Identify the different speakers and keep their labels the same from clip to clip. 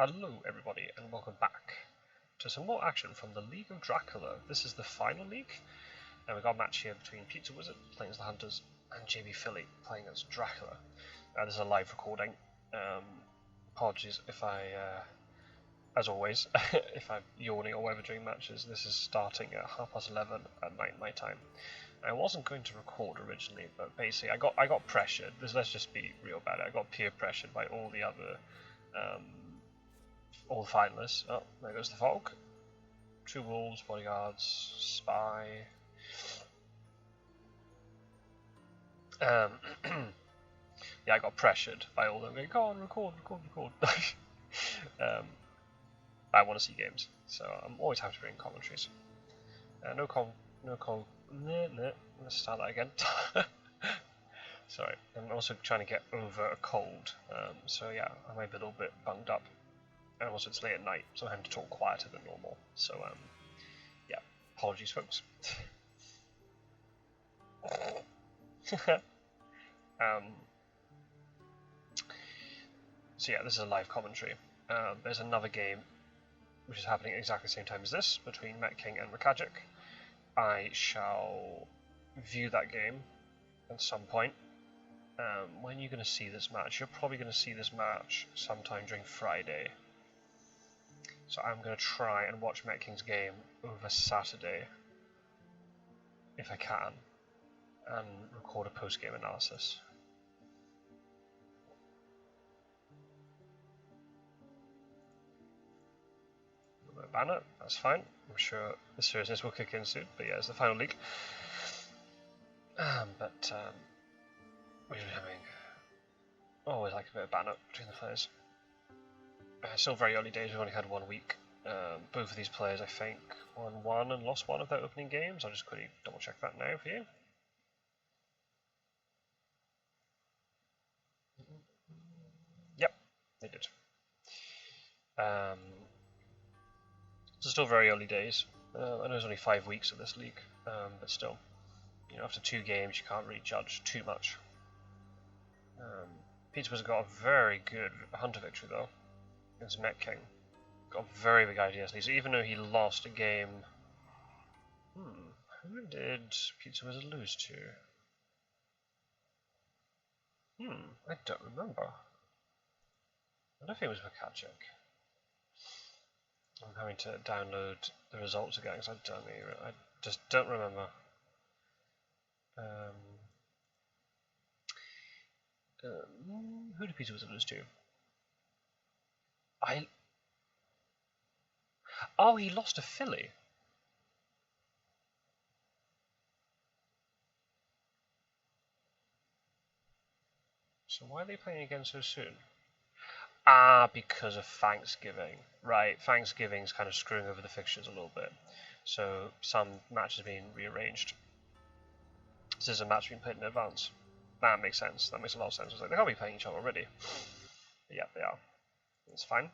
Speaker 1: Hello everybody and welcome back to some more action from the League of Dracula. This is the final league and we've got a match here between Pizzawizard playing as the Hunters and jbphilly playing as Dracula. This is a live recording. Apologies if I, as always, if I'm yawning or whatever during matches. This is starting at 11:30 at night my time. I wasn't going to record originally, but basically I got pressured. Let's just be real about it. I got peer pressured by all the other all the finalists. Oh, there goes the fog. 2 wolves, bodyguards, spy. Yeah, I got pressured by all of them going, go on, record. I want to see games, so I'm always happy to bring commentaries. Let's start that again. Sorry, I'm also trying to get over a cold, so yeah, I might be a little bit bunged up. And also it's late at night, so I'm having to talk quieter than normal. So yeah, apologies folks. So yeah, this is a live commentary. There's another game which is happening at exactly the same time as this, between Met King and Rakajic. I shall view that game at some point. When are you going to see this match? You're probably going to see this match sometime during Friday. So I'm going to try and watch Met King's game over Saturday, if I can, and record a post-game analysis. A little bit of banner, that's fine. I'm sure the seriousness will kick in soon, but yeah, it's the final league. We're having always like a bit of banner between the players. Still very early days, we've only had 1 week. Both of these players, I think, won and lost 1 of their opening games. I'll just quickly double check that now for you. Yep, they did. It's still very early days. I know there's only 5 weeks of this league, but still, you know, after 2 games, you can't really judge too much. Pizzawizard got a very good Hunter victory though. Against Met King. Got very big ideas. So even though he lost a game, who did Pizzawizard lose to? I don't remember. I don't know if it was Rakajic. I'm having to download the results again because I just don't remember. Who did Pizzawizard lose to? Oh, he lost to Philly. So why are they playing again so soon? Ah, because of Thanksgiving. Right, Thanksgiving's kind of screwing over the fixtures a little bit. So some matches are being rearranged. This is a match being played in advance. That makes sense. That makes a lot of sense. It's like, they can't be playing each other already. But yeah, they are. It's fine.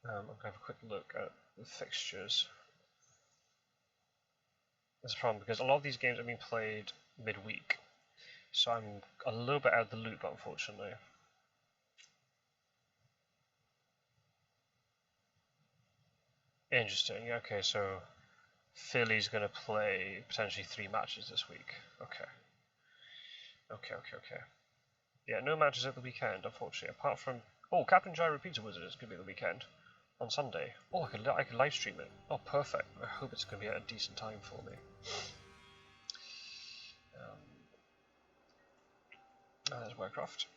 Speaker 1: I'm going to have a quick look at the fixtures. There's a problem because a lot of these games are being played midweek, so I'm a little bit out of the loop, unfortunately. Interesting. Okay, so Philly's going to play potentially 3 matches this week. Okay. Yeah, no matches at the weekend, unfortunately, apart from... Oh, Captain Gyro Pizzawizard is going to be at the weekend. On Sunday. Oh, I could live stream it. Oh, perfect. I hope it's going to be at a decent time for me. There's Warcraft.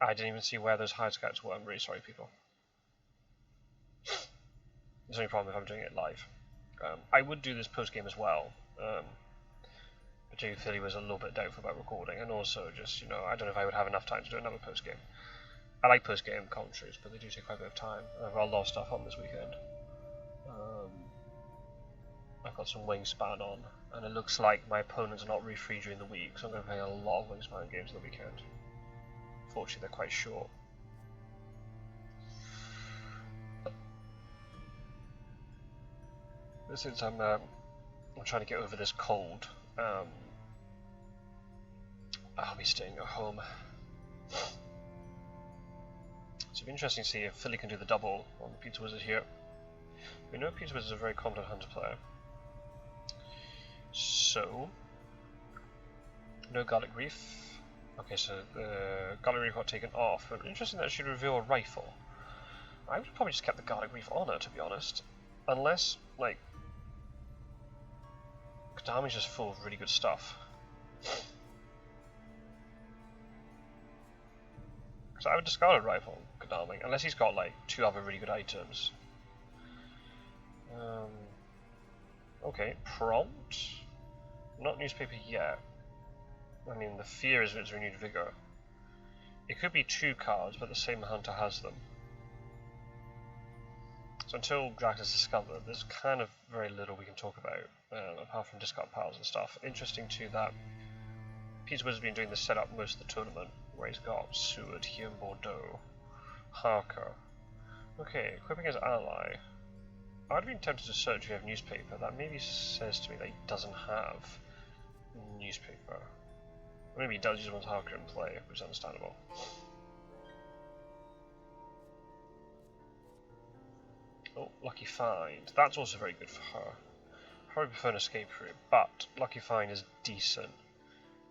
Speaker 1: I didn't even see where those high scouts were. I'm really sorry, people. There's only problem if I'm doing it live. I would do this post game as well. But jbphilly was a little bit doubtful about recording, and also just, you know, I don't know if I would have enough time to do another post game. I like post game commentaries, but they do take quite a bit of time. I've got a lot of stuff on this weekend. I've got some Wingspan on, and it looks like my opponents are not really free during the week, so I'm going to play a lot of Wingspan games on the weekend. Fortunately, they're quite short. But since I'm trying to get over this cold, I'll be staying at home. So it'll be interesting to see if Philly can do the double on the Pizzawizard here. We know Pizzawizard is a very competent hunter player. So, no Garlic Reef. Okay, so the Garlic Reef got taken off, but interesting that she revealed a rifle. I would have probably just kept the Garlic Reef on her, to be honest. Unless, like, Kadami's just full of really good stuff. So I would discard a rifle, Kadami, unless he's got, like, 2 other really good items. Okay, prompt. Not newspaper yet. I mean, the fear is its renewed vigor. It could be 2 cards, but the same hunter has them. So until Dracula's discovered, there's kind of very little we can talk about, apart from discard piles and stuff. Interesting too that Pizzawizard's been doing the setup most of the tournament, where he's got Seward here in Bordeaux, Harker. Okay, equipping his ally. I'd have been tempted to search if you have newspaper. That maybe says to me that he doesn't have newspaper. Or maybe he does use one's Harker in play, which is understandable. Oh, Lucky Find. That's also very good for her. I probably prefer an escape route, but Lucky Find is decent.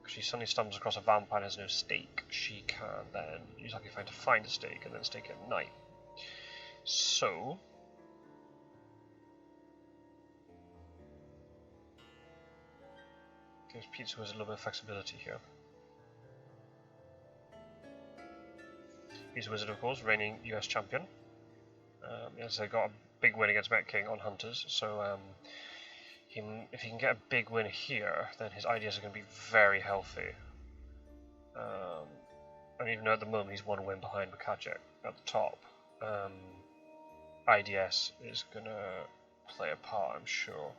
Speaker 1: Because she suddenly stumbles across a vampire and has no stake. She can then use Lucky Find to find a stake and then stake at night. So, gives Pizzawizard a little bit of flexibility here. Pizzawizard, of course, reigning US champion. As I got a big win against Met King on Hunters, so if he can get a big win here, then his IDS are going to be very healthy. And even though at the moment he's 1 win behind Bukajek at the top, IDS is going to play a part, I'm sure.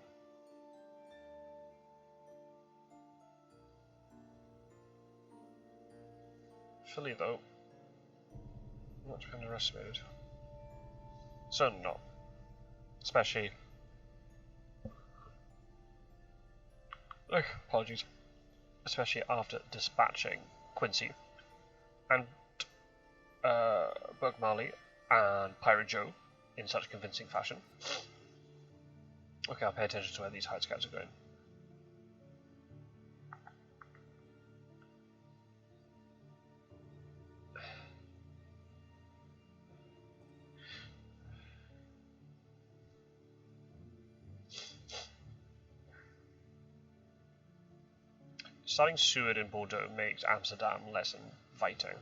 Speaker 1: Philly, though, not to be underestimated. Certainly not. Especially... apologies. Especially after dispatching Quincy and Burke Marley and Pirate Joe in such convincing fashion. Okay, I'll pay attention to where these hide scouts are going. Starting Seward in Bordeaux makes Amsterdam less inviting.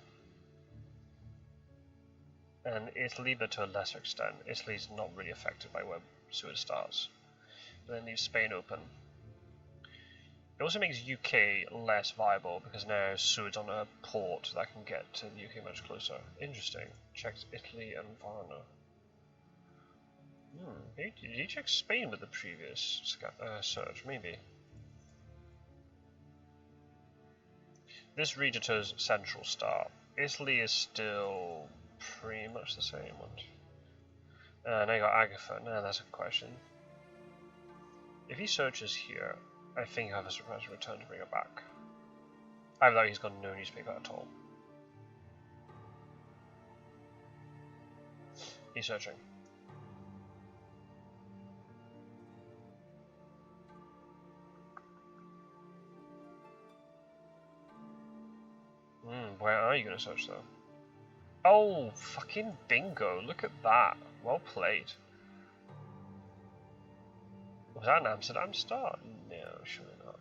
Speaker 1: And Italy, but to a lesser extent. Italy's not really affected by where Seward starts. And then leaves Spain open. It also makes UK less viable, because now Seward's on a port that can get to the UK much closer. Interesting. Checks Italy and Varna. Did he check Spain with the previous search? Maybe. This redeters Central Star. Italy is still pretty much the same one. Now you got Agatha. Now that's a question. If he searches here, I think he'll have a surprise return to bring her back. Either that, he's got no newspaper at all. He's searching. Where are you going to search though? Oh, fucking bingo, look at that. Well played. Was that an Amsterdam start? No, surely not.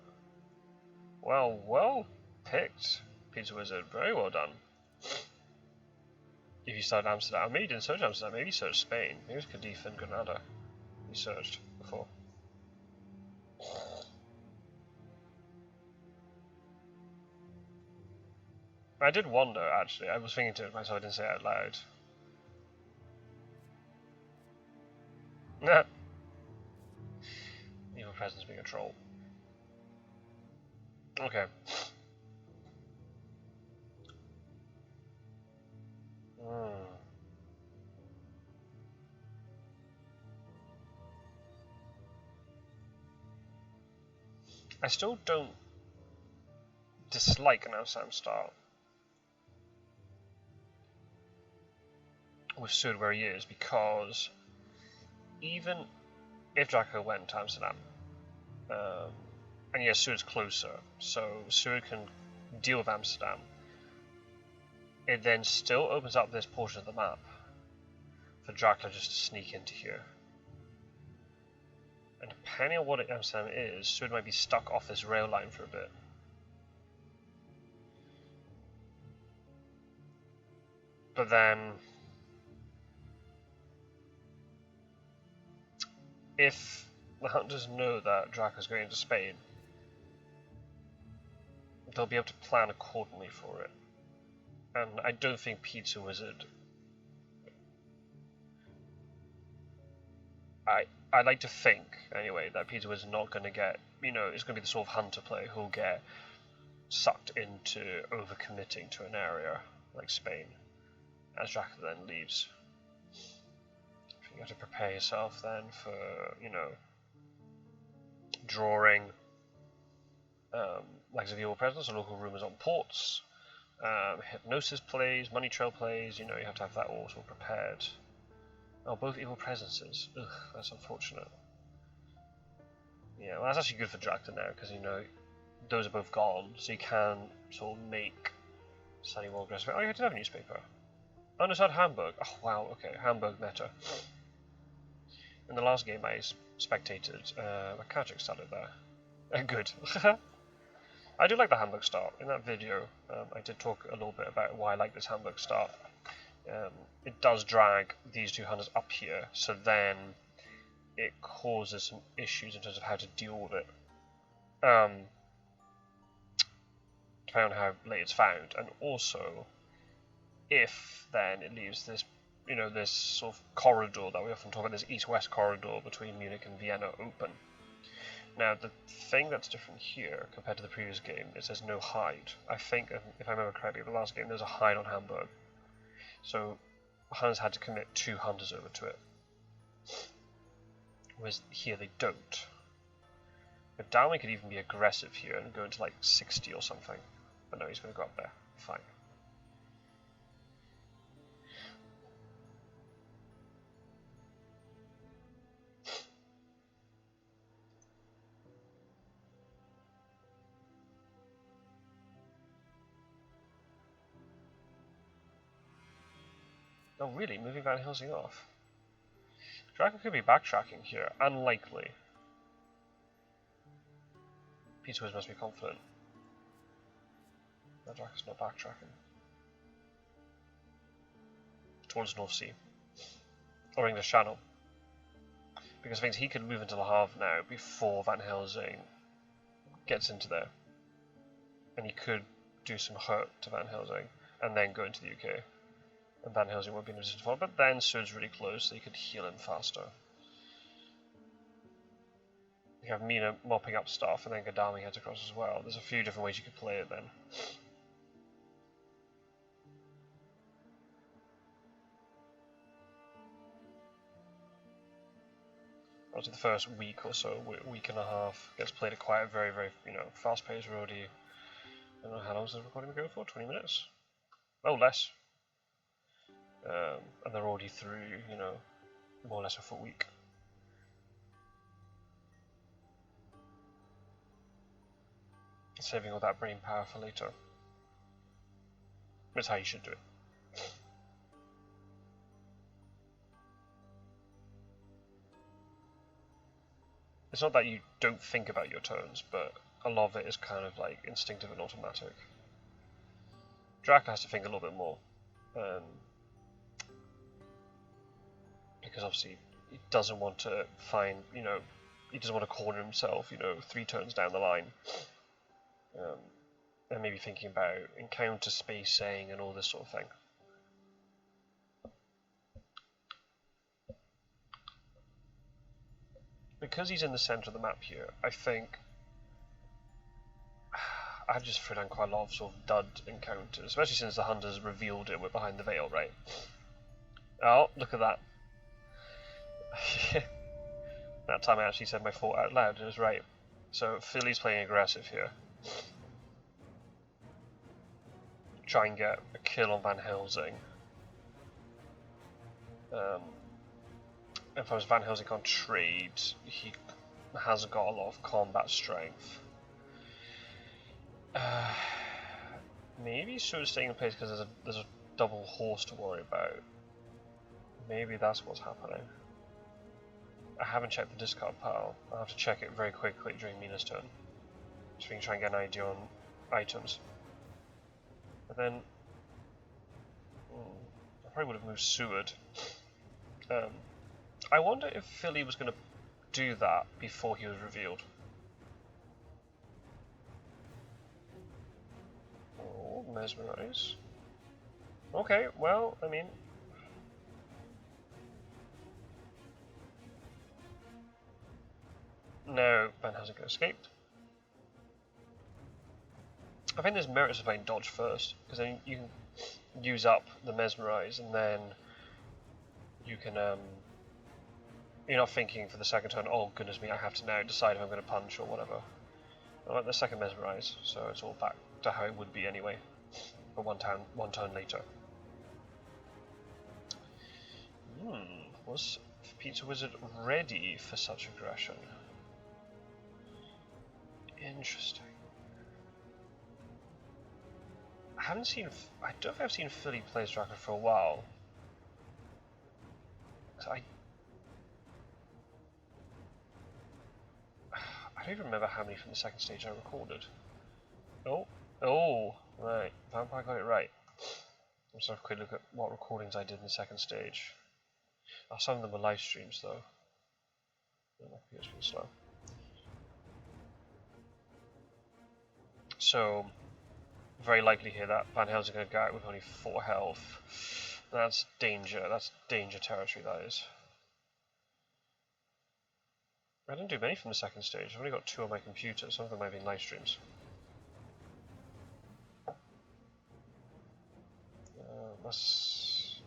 Speaker 1: Well picked, Pizzawizard. Very well done. If you started Amsterdam, maybe you didn't search Amsterdam, maybe you searched Spain. Maybe it was Cadiz and Granada you searched before. I did wonder, actually. I was thinking to myself, I didn't say it out loud. Nah. Evil presence being a troll. Okay. I still don't dislike an Amsterdam start with Sud where he is, because even if Dracula went to Amsterdam, and yes, Sud's closer, so Sud can deal with Amsterdam, it then still opens up this portion of the map for Dracula just to sneak into here. And depending on what Amsterdam is, Sud might be stuck off this rail line for a bit. But then, if the hunters know that Dracula's going into Spain, they'll be able to plan accordingly for it. And I don't think Pizzawizard... I like to think, anyway, that Pizzawizard's not going to get, you know, it's going to be the sort of hunter player who'll get sucked into overcommitting to an area like Spain, as Dracula then leaves. I think you have to prepare yourself then for, you know, drawing Legs of Evil presence or local rumours on ports, hypnosis plays, money trail plays, you know, you have to have that all sort of prepared. Oh, both evil presences. Ugh, that's unfortunate. Yeah, well, that's actually good for Dracula now, because, you know, those are both gone, so you can sort of make slightly more aggressive. Oh, you did have a newspaper. Oh, no, it's had Hamburg. Oh, wow, okay, Hamburg meta. In the last game I spectated, Makajic started there. Good. I do like the Hamburg start. In that video, I did talk a little bit about why I like this Hamburg start. It does drag these two hunters up here, so then it causes some issues in terms of how to deal with it. Depending on how late it's found, and also if then it leaves this, you know, this sort of corridor that we often talk about, this east-west corridor between Munich and Vienna open. Now, the thing that's different here compared to the previous game is there's no hide. I think, if I remember correctly, the last game there was a hide on Hamburg. So, hunters had to commit 2 hunters over to it. Whereas here they don't. But Downway could even be aggressive here and go into like 60 or something. But no, he's going to go up there. Fine. Oh really? Moving Van Helsing off? Dracula could be backtracking here. Unlikely. Pizzawizard must be confident. No, Dracula's not backtracking. Towards North Sea. Or English Channel. Because I think he could move into Le Havre now before Van Helsing gets into there. And he could do some hurt to Van Helsing and then go into the UK. And Van Helsing won't be in a position to follow, but then Sud's really close, so you could heal him faster. You have Mina mopping up stuff, and then Gadami heads across as well. There's a few different ways you could play it then. Obviously the first week or so, week and a half, gets played at quite a very, very, you know, fast pace. We're already, I don't know how long is the recording go for, 20 minutes? Oh, less. And they're already through, you know, more or less a full week. Saving all that brain power for later. That's how you should do it. It's not that you don't think about your turns, but a lot of it is kind of like instinctive and automatic. Dracula has to think a little bit more. Because obviously he doesn't want to find, you know, he doesn't want to corner himself, you know, 3 turns down the line. And maybe thinking about encounter spacing and all this sort of thing. Because he's in the centre of the map here, I think I've just thrown down quite a lot of sort of dud encounters, especially since the hunters revealed it, we're behind the veil, right? Oh, look at that. That time I actually said my thought out loud, it was right. So Philly's playing aggressive here. try and get a kill on Van Helsing. If I was Van Helsing on trade, he hasn't got a lot of combat strength. Maybe he's sort of staying in place because there's a double horse to worry about. Maybe that's what's happening. I haven't checked the discard pile. I'll have to check it very quickly during Mina's turn, so we can try and get an idea on items. And then I probably would have moved Seward. I wonder if Philly was going to do that before he was revealed. Oh, Mesmerize. Okay, well, I mean... No, Van hasn't escaped. I think there's merits of playing dodge first, because then you can use up the Mesmerize, and then you can, you're not thinking for the second turn, oh goodness me, I have to now decide if I'm going to punch or whatever. I like the second Mesmerize, so it's all back to how it would be anyway, for one turn later. Was Pizzawizard ready for such aggression? Interesting. I don't think I've seen Philly play Dracula for a while. I don't even remember how many from the second stage I recorded. Oh, right. Vampire got it right. Let's have a quick look at what recordings I did in the second stage. Oh, some of them were live streams though. My computer's been slow. So, very likely here that Van Helsing going to go out with only 4 health. That's danger. That's danger territory, that is. I didn't do many from the second stage. I've only got 2 on my computer. Some of them might have been live streams. Let's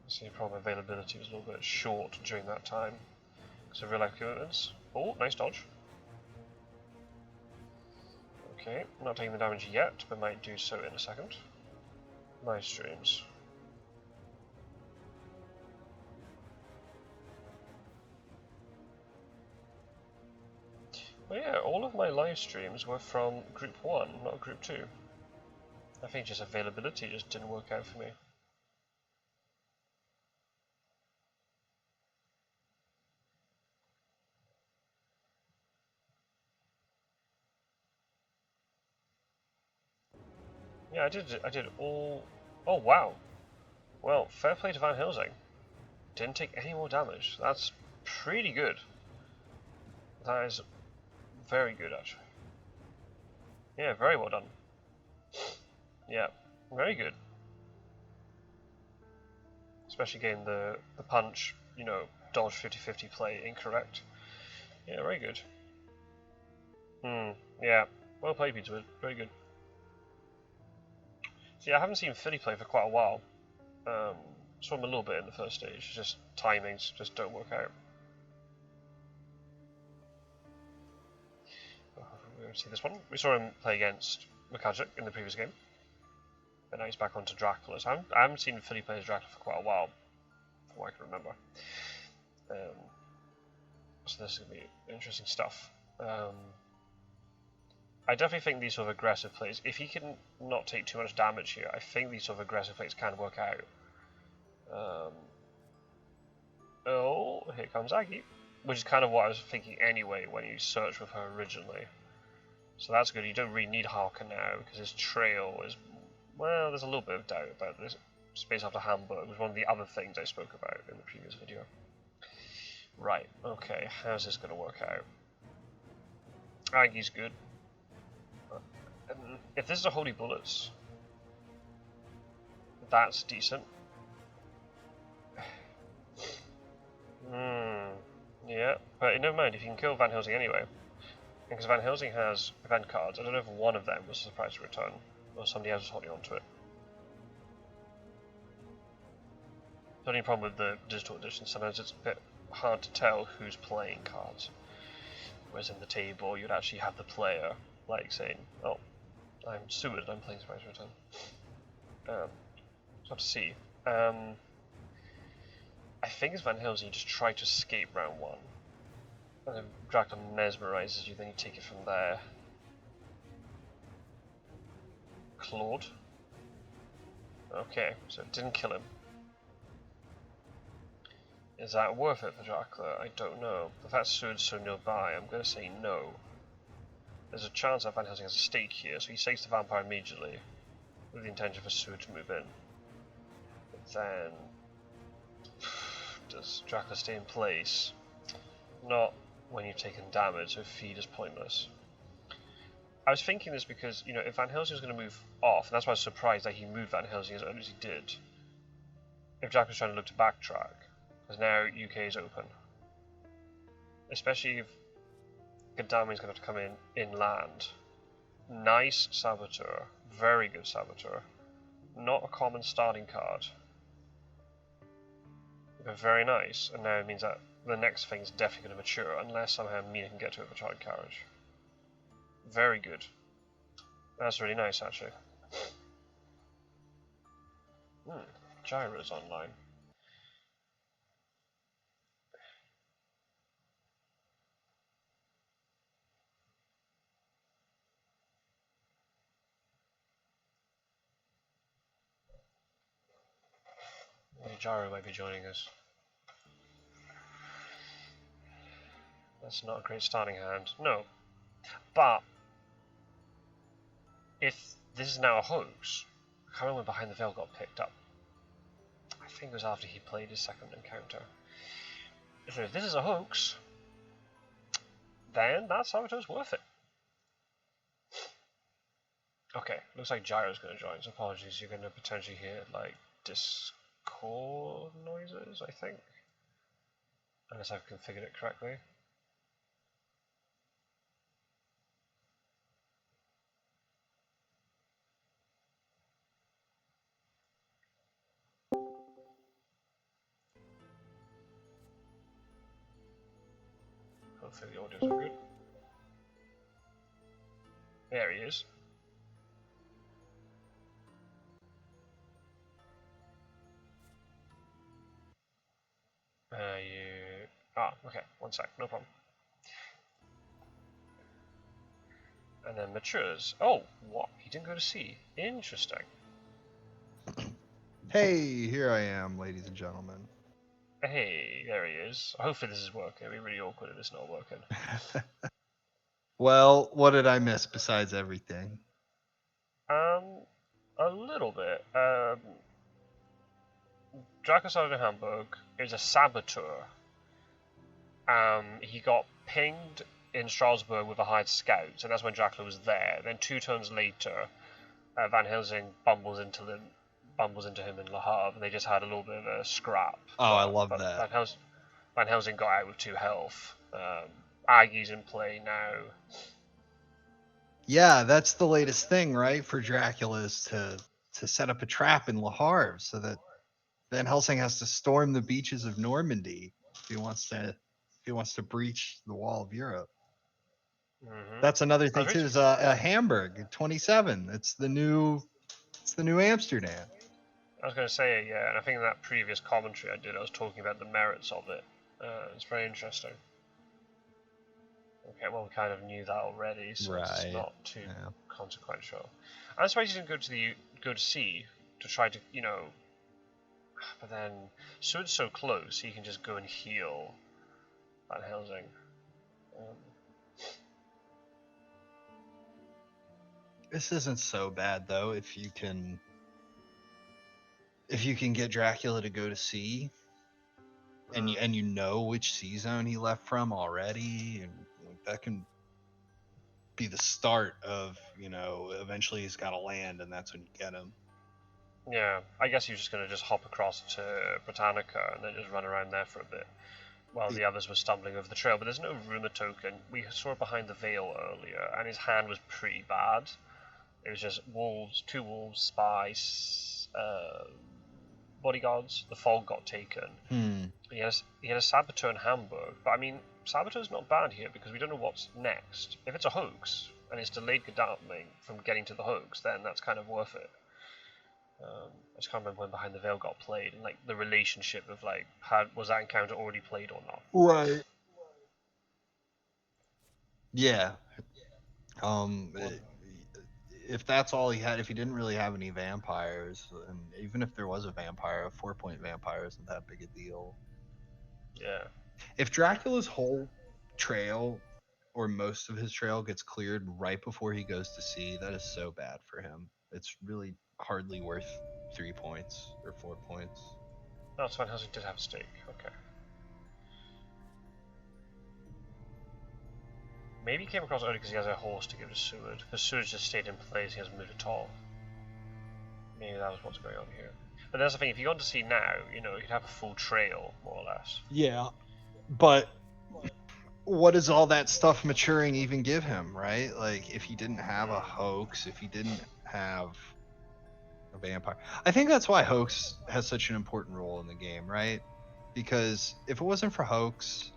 Speaker 1: see, problem availability was a little bit short during that time because of real life commitments. Oh, nice dodge. Okay, not taking the damage yet, but might do so in a second. Live streams. Well, yeah, all of my live streams were from Group 1, not Group 2. I think just availability just didn't work out for me. Yeah, I did all... Oh, wow. Well, fair play to Van Helsing. Didn't take any more damage. That's pretty good. That is very good, actually. Yeah, very well done. Yeah, very good. Especially getting the punch, you know, dodge 50-50 play incorrect. Yeah, very good. Yeah, well played, Pizzawizard. Very good. See, I haven't seen Philly play for quite a while. Saw him a little bit in the first stage, just timings just don't work out. We're going to see this one. We saw him play against Makajic in the previous game, but now he's back onto Dracula. So I haven't seen Philly play as Dracula for quite a while, from what I can remember. So this is going to be interesting stuff. I definitely think these sort of aggressive plays, if he can not take too much damage here, I think these sort of aggressive plays can work out. Oh, here comes Aggie, which is kind of what I was thinking anyway when you searched with her originally. So that's good. You don't really need Harker now because his trail is, well, there's a little bit of doubt about this. Space after Hamburg was one of the other things I spoke about in the previous video. Right, okay, how's this going to work out? Aggie's good. If this is a Holy Bullets, that's decent. Yeah, but never mind, if you can kill Van Helsing anyway. Because Van Helsing has event cards, I don't know if one of them was a surprise return, or somebody else was holding on to it. The only problem with the digital edition, sometimes it's a bit hard to tell who's playing cards. Whereas in the table, you'd actually have the player, like saying, oh, I'm Seward, I'm playing surprise return. It's hard to see. I think it's Van Helsing, you just try to escape round 1. And then Dracula mesmerizes you, then you take it from there. Claude? Okay, so it didn't kill him. Is that worth it for Dracula? I don't know. The fact Seward's so nearby, I'm going to say no. There's a chance that Van Helsing has a stake here, so he saves the vampire immediately, with the intention for Seward to move in. But then... does Dracula stay in place? Not when you've taken damage, so feed is pointless. I was thinking this because, you know, if Van Helsing was going to move off, and that's why I was surprised that he moved Van Helsing as early as he did. If Dracula's trying to look to backtrack, because now UK is open. Especially if Gaddafi's going to have to come in inland. Nice Saboteur, very good Saboteur. Not a common starting card. But very nice, and now it means that the next thing is definitely going to mature, unless somehow Mina can get to it with a child carriage. Very good. That's really nice, actually. Gyro's online. Gyro might be joining us. That's not a great starting hand. No. But if this is now a hoax, I can't remember when Behind the Veil got picked up. I think it was after he played his second encounter. So if this is a hoax, then that Saboteur's worth it. Okay, looks like Gyro's going to join, so apologies, you're going to potentially hear like Discord noises, I think. Unless I've configured it correctly. Hopefully the audio's all good. There he is. Okay, one sec, no problem. And then matures. Oh, what? He didn't go to sea. Interesting.
Speaker 2: Hey, here I am, ladies and gentlemen.
Speaker 1: Hey, there he is. Hopefully this is working. It'd be really awkward if it's not working.
Speaker 2: Well, what did I miss besides everything?
Speaker 1: A little bit. Dracula in Hamburg is a saboteur. He got pinged in Strasbourg with a hired scout, and that's when Dracula was there. Then 2 turns later, Van Helsing bumbles into him in Le Havre, and they just had a little bit of a scrap.
Speaker 2: Oh, I love that.
Speaker 1: Van Helsing got out with 2 health. Aggie's in play now.
Speaker 2: Yeah, that's the latest thing, right? For Dracula is to set up a trap in Le Havre so that Van Helsing has to storm the beaches of Normandy if he wants to breach the wall of Europe.
Speaker 1: Mm-hmm.
Speaker 2: That's another thing too. Is Hamburg 27. It's the new Amsterdam.
Speaker 1: I was going to say, yeah, and I think in that previous commentary I did, I was talking about the merits of it. It's very interesting. Okay, well, we kind of knew that already, so it's not too consequential. I'm surprised he didn't go to sea to try to, you know. But then Seward's so close, he can just go and heal Van Helsing.
Speaker 2: This isn't so bad though. If you can get Dracula to go to sea, and you know which sea zone he left from already, and that can be the start of, you know, eventually he's got to land, and that's when you get him.
Speaker 1: Yeah, I guess you're just going to just hop across to Britannica and then just run around there for a bit while the others were stumbling over the trail. But there's no rumour token. We saw it Behind the Veil earlier, and his hand was pretty bad. It was just wolves, 2 wolves, spies, bodyguards. The fog got taken. He had a saboteur in Hamburg, but I mean, saboteur's not bad here because we don't know what's next. If it's a hoax and it's delayed Gaddafi from getting to the hoax, then that's kind of worth it. I just can't remember when Behind the Veil got played, and like the relationship of like, was that encounter already played or not?
Speaker 2: Right. Yeah. If that's all he had, if he didn't really have any vampires, and even if there was a vampire, a 4-point vampire isn't that big a deal.
Speaker 1: Yeah.
Speaker 2: If Dracula's whole trail or most of his trail gets cleared right before he goes to sea, that is so bad for him. It's really hardly worth 3 points or 4 points.
Speaker 1: Oh, Sven Helsing did have a stake. Okay. Maybe he came across only because he has a horse to give to Seward, because Seward just stayed in place, he hasn't moved at all. Maybe that was what's going on here. But that's the thing, if you go on to sea now, you know, you'd have a full trail, more or less.
Speaker 2: Yeah, but what does all that stuff maturing even give him, right? Like, if he didn't have a hoax, if he didn't have a vampire. I think that's why hoax has such an important role in the game, right? Because if it wasn't for hoax,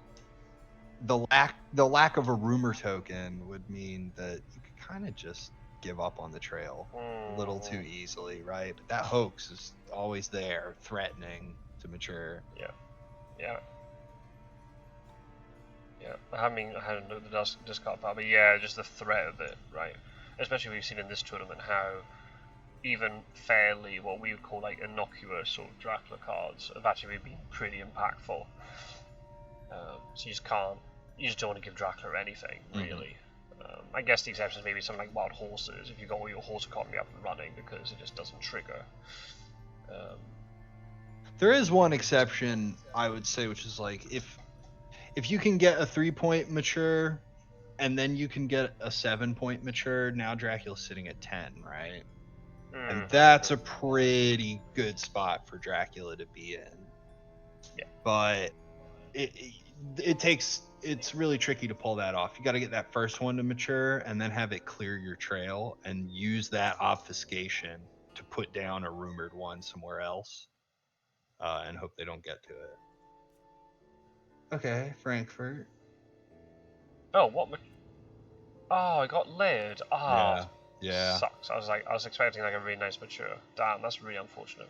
Speaker 2: the lack of a rumor token would mean that you could kind of just give up on the trail a little too easily, right? But that hoax is always there, threatening to mature.
Speaker 1: Yeah. I hadn't know the discard part, but yeah, just the threat of it, right? Especially we've seen in this tournament how even fairly what we would call like innocuous sort of Dracula cards have actually been pretty impactful. So you just don't want to give Dracula anything, really. I guess the exception is maybe something like Wild Horses, if you've got all your horse economy up and running, because it just doesn't trigger.
Speaker 2: There is one exception, I would say, which is like if you can get a 3-point mature and then you can get a 7-point mature, now Dracula's sitting at 10, right? And that's a pretty good spot for Dracula to be in.
Speaker 1: Yeah.
Speaker 2: But it's really tricky to pull that off. You got to get that first one to mature and then have it clear your trail and use that obfuscation to put down a rumored one somewhere else, and hope they don't get to it. Okay, Frankfurt.
Speaker 1: Oh, what? Oh, I got layered. Ah,
Speaker 2: yeah.
Speaker 1: Sucks. I was expecting like a really nice mature. Damn, that's really unfortunate.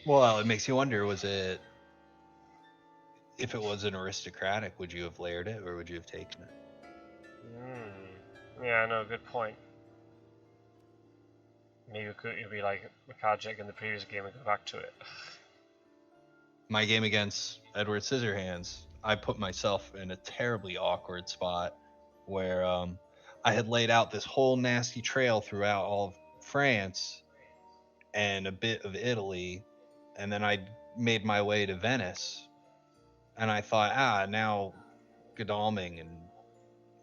Speaker 2: Well, it makes you wonder, if it was an aristocratic, would you have layered it or would you have taken it?
Speaker 1: Yeah, no, good point. Maybe it'd be like Makajic in the previous game and go back to it.
Speaker 2: My game against Edward Scissorhands, I put myself in a terribly awkward spot where I had laid out this whole nasty trail throughout all of France and a bit of Italy, and then I made my way to Venice, and I thought, now Godalming and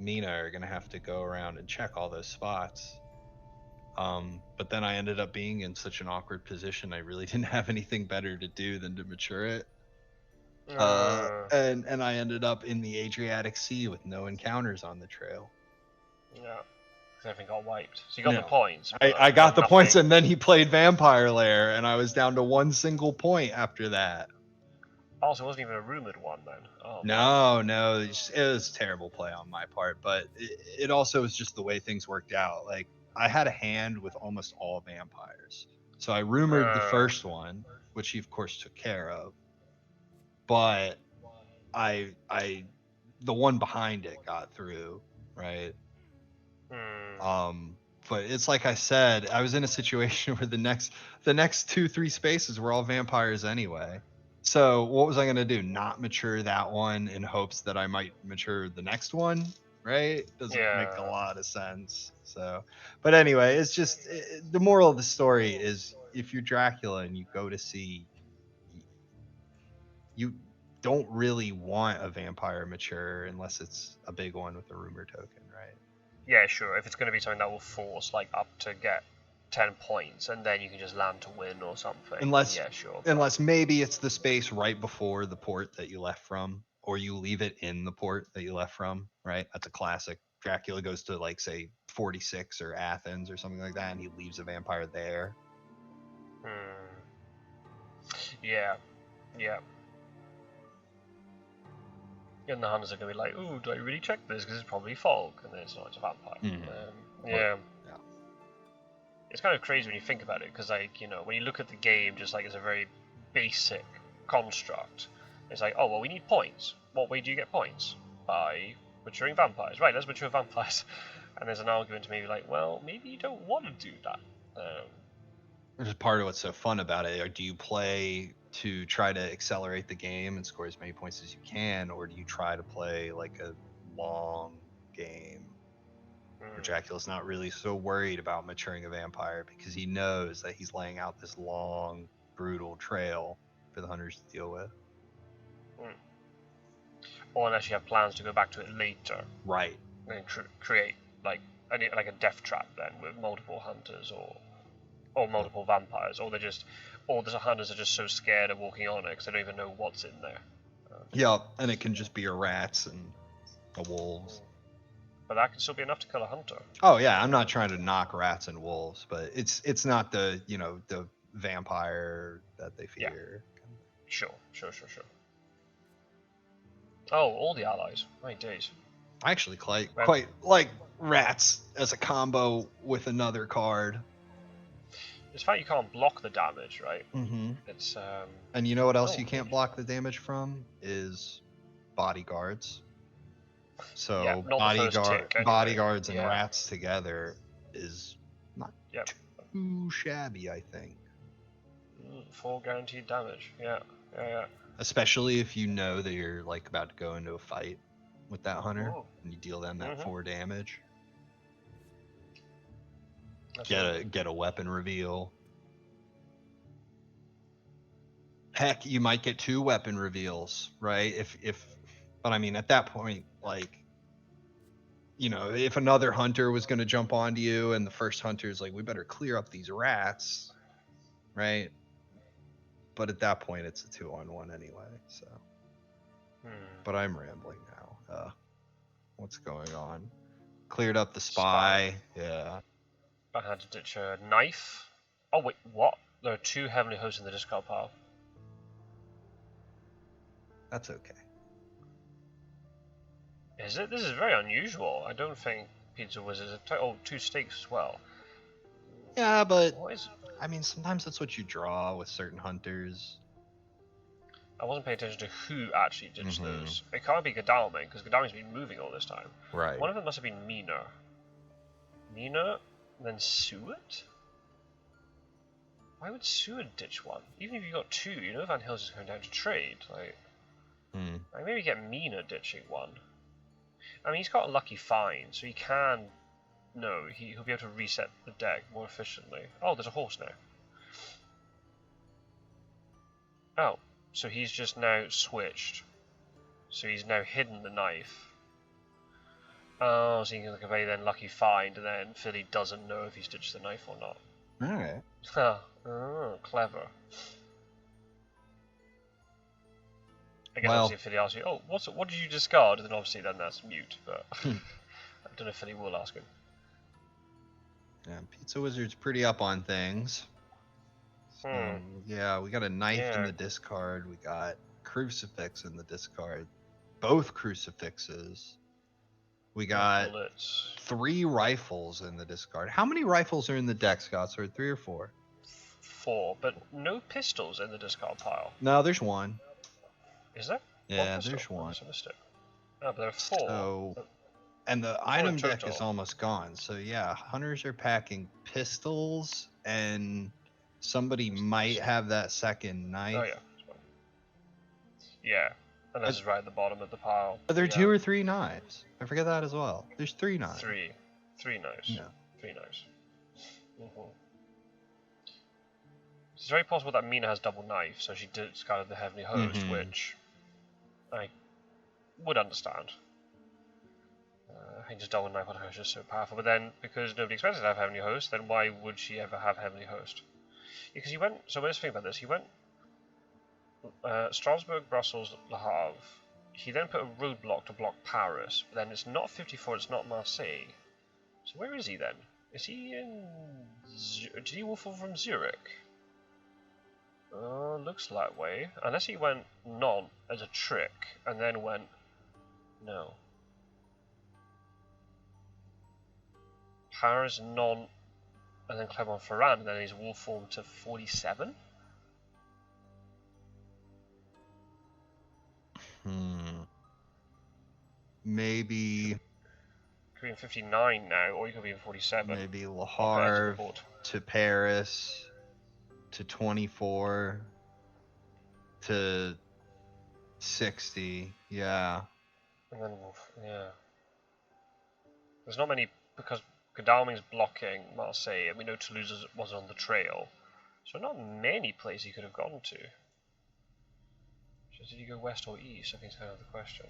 Speaker 2: Mina are going to have to go around and check all those spots. But then I ended up being in such an awkward position, I really didn't have anything better to do than to mature it. And I ended up in the Adriatic Sea with no encounters on the trail.
Speaker 1: Yeah, because everything got wiped. So you got the points.
Speaker 2: I got the points, and then he played Vampire Lair, and I was down to 1 single point after that.
Speaker 1: Also, it wasn't even a rumored one then. Oh,
Speaker 2: no, it was terrible play on my part, but it also was just the way things worked out. Like, I had a hand with almost all vampires, so I rumored the first one, which he of course took care of, but I the one behind it got through, right? But it's like I said, I was in a situation where the next 2-3 spaces were all vampires anyway. So what was I going to do? Not mature that one in hopes that I might mature the next one, right? Doesn't make a lot of sense. So, but anyway, it's just the moral of the story is if you're Dracula and you go to sea, you don't really want a vampire mature unless it's a big one with a rumor token, right?
Speaker 1: Yeah, sure. If it's going to be something that will force like up to get 10 points, and then you can just land to win or something. Unless
Speaker 2: maybe it's the space right before the port that you left from, or you leave it in the port that you left from, right? That's a classic. Dracula goes to, like, say 46 or Athens or something like that, and he leaves a vampire there.
Speaker 1: Yeah. And the hunters are going to be like, ooh, do I really check this? Because it's probably fog, and then it's not, it's a vampire. Yeah. it's kind of crazy when you think about it, because like, you know, when you look at the game just like as a very basic construct, it's like, oh well, we need points. What way do you get points? By maturing vampires. Right, let's mature vampires. And there's an argument to maybe like, well, maybe you don't want to do that.
Speaker 2: Which is part of what's so fun about it. Or do you play to try to accelerate the game and score as many points as you can, or do you try to play like a long game where Dracula's not really so worried about maturing a vampire because he knows that he's laying out this long, brutal trail for the hunters to deal with?
Speaker 1: Or unless you have plans to go back to it later.
Speaker 2: Right.
Speaker 1: And create like a death trap then with multiple hunters or multiple vampires, or the hunters are just so scared of walking on it because they don't even know what's in there.
Speaker 2: Yeah, and it can just be a rats and a wolves.
Speaker 1: But that can still be enough to kill a hunter.
Speaker 2: Oh yeah, I'm not trying to knock rats and wolves, but it's not the the vampire that they fear.
Speaker 1: Yeah. Sure. Oh, all the allies. My days.
Speaker 2: I actually quite like rats as a combo with another card.
Speaker 1: It's fact you can't block the damage, right?
Speaker 2: Mm-hmm.
Speaker 1: It's
Speaker 2: And you know what else you can't block the damage from is bodyguards. So
Speaker 1: yeah,
Speaker 2: bodyguards and rats together is not too shabby, I think.
Speaker 1: 4 guaranteed damage. Yeah.
Speaker 2: Especially if you know that you're like about to go into a fight with that hunter, and you deal them that 4 damage. Get a weapon reveal. Heck, you might get 2 weapon reveals, right? But I mean, at that point, like, if another hunter was going to jump onto you, and the first hunter's like, we better clear up these rats, right? But at that point, it's a 2-on-1 anyway. So, but I'm rambling now. What's going on? Cleared up the spy. Yeah.
Speaker 1: I had to ditch a knife. Oh wait, what? There are 2 heavenly hosts in the discard pile.
Speaker 2: That's okay.
Speaker 1: Is it? This is very unusual. I don't think Pizzawizard have 2 stakes as well.
Speaker 2: Yeah, but I mean, sometimes that's what you draw with certain hunters.
Speaker 1: I wasn't paying attention to who actually ditched those. It can't be Godalming, because Godalming's been moving all this time.
Speaker 2: Right.
Speaker 1: One of them must have been Mina. Mina, then Seward? Why would Seward ditch one? Even if you got 2, Van Hill's is going down to trade. Like maybe get Mina ditching one. I mean, he's got a lucky find, so he can. No, he'll be able to reset the deck more efficiently. Oh, there's a horse now. Oh, so he's just now switched. So he's now hidden the knife. Oh, so he can convey then lucky find, and then Philly doesn't know if he's ditched the knife or not.
Speaker 2: Alright.
Speaker 1: Oh, clever. Again, obviously, if Philly asks you, oh, what did you discard? And then obviously then that's mute, but I don't know if Philly will ask him.
Speaker 2: Yeah, Pizzawizard's pretty up on things. So, yeah, we got a knife in the discard. We got crucifix in the discard. Both crucifixes. We got 3 rifles in the discard. How many rifles are in the deck, Scott? So 3 or 4?
Speaker 1: 4, but no pistols in the discard pile.
Speaker 2: No, there's 1.
Speaker 1: Is there?
Speaker 2: Yeah, there's 1.
Speaker 1: I missed it. No, but there are 4.
Speaker 2: So, and the item deck is almost gone. So yeah, hunters are packing pistols, and somebody might have that second knife.
Speaker 1: Oh yeah. Yeah, and this is right at the bottom of the pile.
Speaker 2: Are there 2 or 3 knives? I forget that as well. There's 3 knives.
Speaker 1: 3 knives.
Speaker 2: Yeah.
Speaker 1: 3 knives. It's very possible that Mina has double knife, so she discarded the heavenly host, which I would understand. I think just double knife on her is just so powerful. But then, because nobody expected to have heavenly host, then why would she ever have heavenly host? Because he went. So let's think about this. He went Strasbourg, Brussels, Le Havre. He then put a roadblock to block Paris. But then it's not 54. It's not Marseille. So where is he then? Is he in? Did he waffle from Zurich? Looks that way. Unless he went non as a trick and then went no. Paris non and then Clermont-Ferrand, and then he's wolf formed to 47.
Speaker 2: Maybe.
Speaker 1: Could be in 59 now, or you could be in 47.
Speaker 2: Maybe Le Havre to Paris to 24 to 60. Yeah.
Speaker 1: And then wolf. Yeah. There's not many because Godalming's blocking Marseille, and we know Toulouse was on the trail, so not many places he could have gone to. Did he go west or east? I think is kind of the question.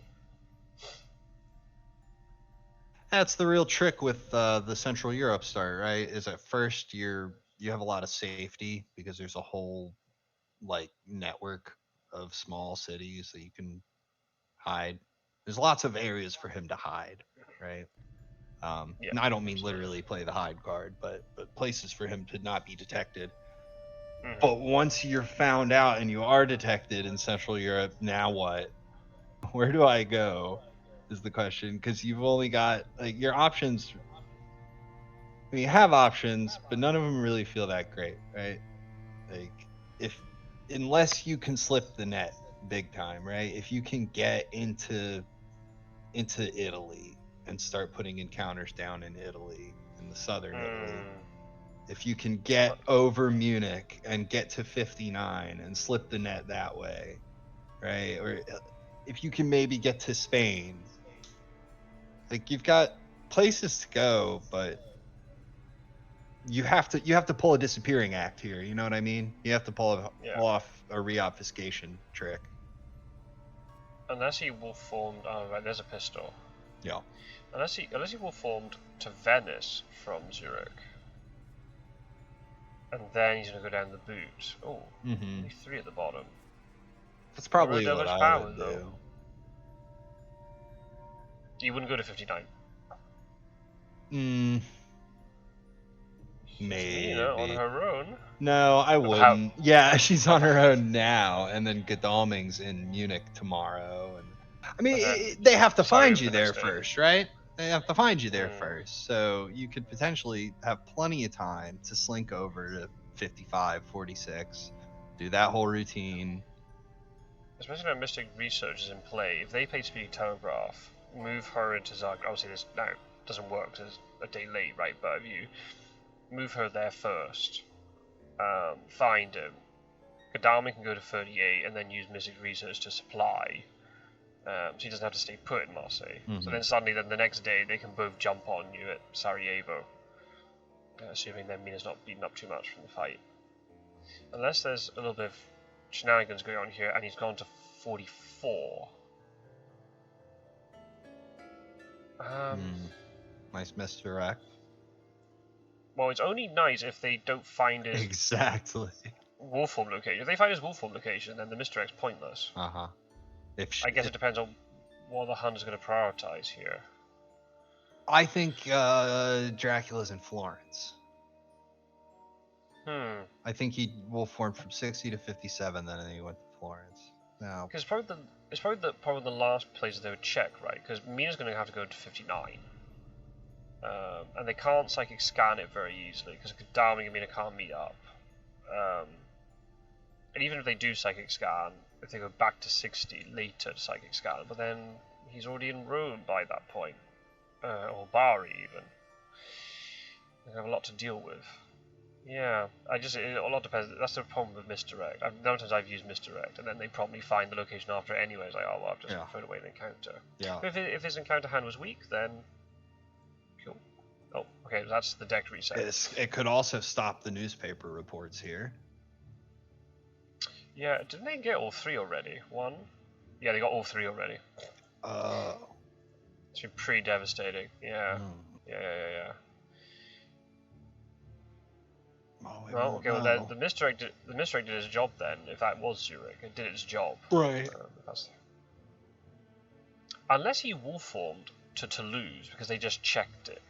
Speaker 2: That's the real trick with the Central Europe start, right? Is at first you have a lot of safety because there's a whole like network of small cities that you can hide. There's lots of areas for him to hide, right?
Speaker 1: Yeah,
Speaker 2: and I don't mean literally play the hide card, but places for him to not be detected.
Speaker 1: Mm-hmm.
Speaker 2: But once you're found out and you are detected in Central Europe, now what? Where do I go? Is the question, because you've only got like your options. I mean, you have options, but none of them really feel that great, right? Like unless you can slip the net big time, right? If you can get into Italy and start putting encounters down in Italy, in the southern Italy, if you can get over Munich and get to 59 and slip the net that way, right? Or if you can maybe get to Spain, like you've got places to go, but you have to pull a disappearing act here. You know what I mean? You have to pull off a reobfuscation trick.
Speaker 1: Unless he wolf formed. Oh right, there's a pistol.
Speaker 2: Yeah.
Speaker 1: Unless he wolf formed to Venice from Zurich, and then he's gonna go down the boot. Oh, only 3 at the bottom.
Speaker 2: That's probably what I would do.
Speaker 1: You wouldn't go to 59.
Speaker 2: Maybe.
Speaker 1: Nina on her own.
Speaker 2: No, I wouldn't. Yeah, she's on her own now, and then Godalming's in Munich tomorrow, and I mean they have to find you there first, right? They have to find you there first, so you could potentially have plenty of time to slink over to 55, 46, do that whole routine.
Speaker 1: Especially when Mystic Research is in play, if they play Speed Telegraph, move her into Zagreb. Obviously, this now doesn't work because it's a day late, right? But if you move her there first, find him, Godalming can go to 38 and then use Mystic Research to supply. So he doesn't have to stay put in Marseille. So then suddenly, then the next day, they can both jump on you at Sarajevo, assuming then Mina's not beaten up too much from the fight. Unless there's a little bit of shenanigans going on here, and he's gone to 44.
Speaker 2: Nice misdirect.
Speaker 1: Well, it's only nice if they don't find his wolf form location. If they find his wolf form location, then the misdirect's pointless. I guess it depends on what the hunt is going to prioritize here.
Speaker 2: I think Dracula's in Florence. I think he wolf formed from 60 to 57, then he went to Florence. No,
Speaker 1: because it's probably the last place they would check, right? Because Mina's going to have to go to 59, and they can't psychic scan it very easily because Godalming and Mina can't meet up. And even if they do psychic scan, if they go back to 60 later to psychic scan, but then he's already in Rome by that point, or Bari even. They have a lot to deal with. Yeah, a lot depends. That's the problem with misdirect. Sometimes I've used misdirect, and then they probably find the location after it anyway. It's like, oh well, I've just thrown away the encounter.
Speaker 2: Yeah.
Speaker 1: But if his encounter hand was weak, then cool. Oh, okay, that's the deck reset.
Speaker 2: It could also stop the newspaper reports here.
Speaker 1: Yeah, didn't they get all 3 already? 1? Yeah, they got all 3 already. It's been pretty devastating. Yeah. Yeah. Well, okay. Well, the misdirect did his job then. If that was Zurich, it did its job.
Speaker 2: Right.
Speaker 1: Unless he wolf formed to Toulouse because they just checked it.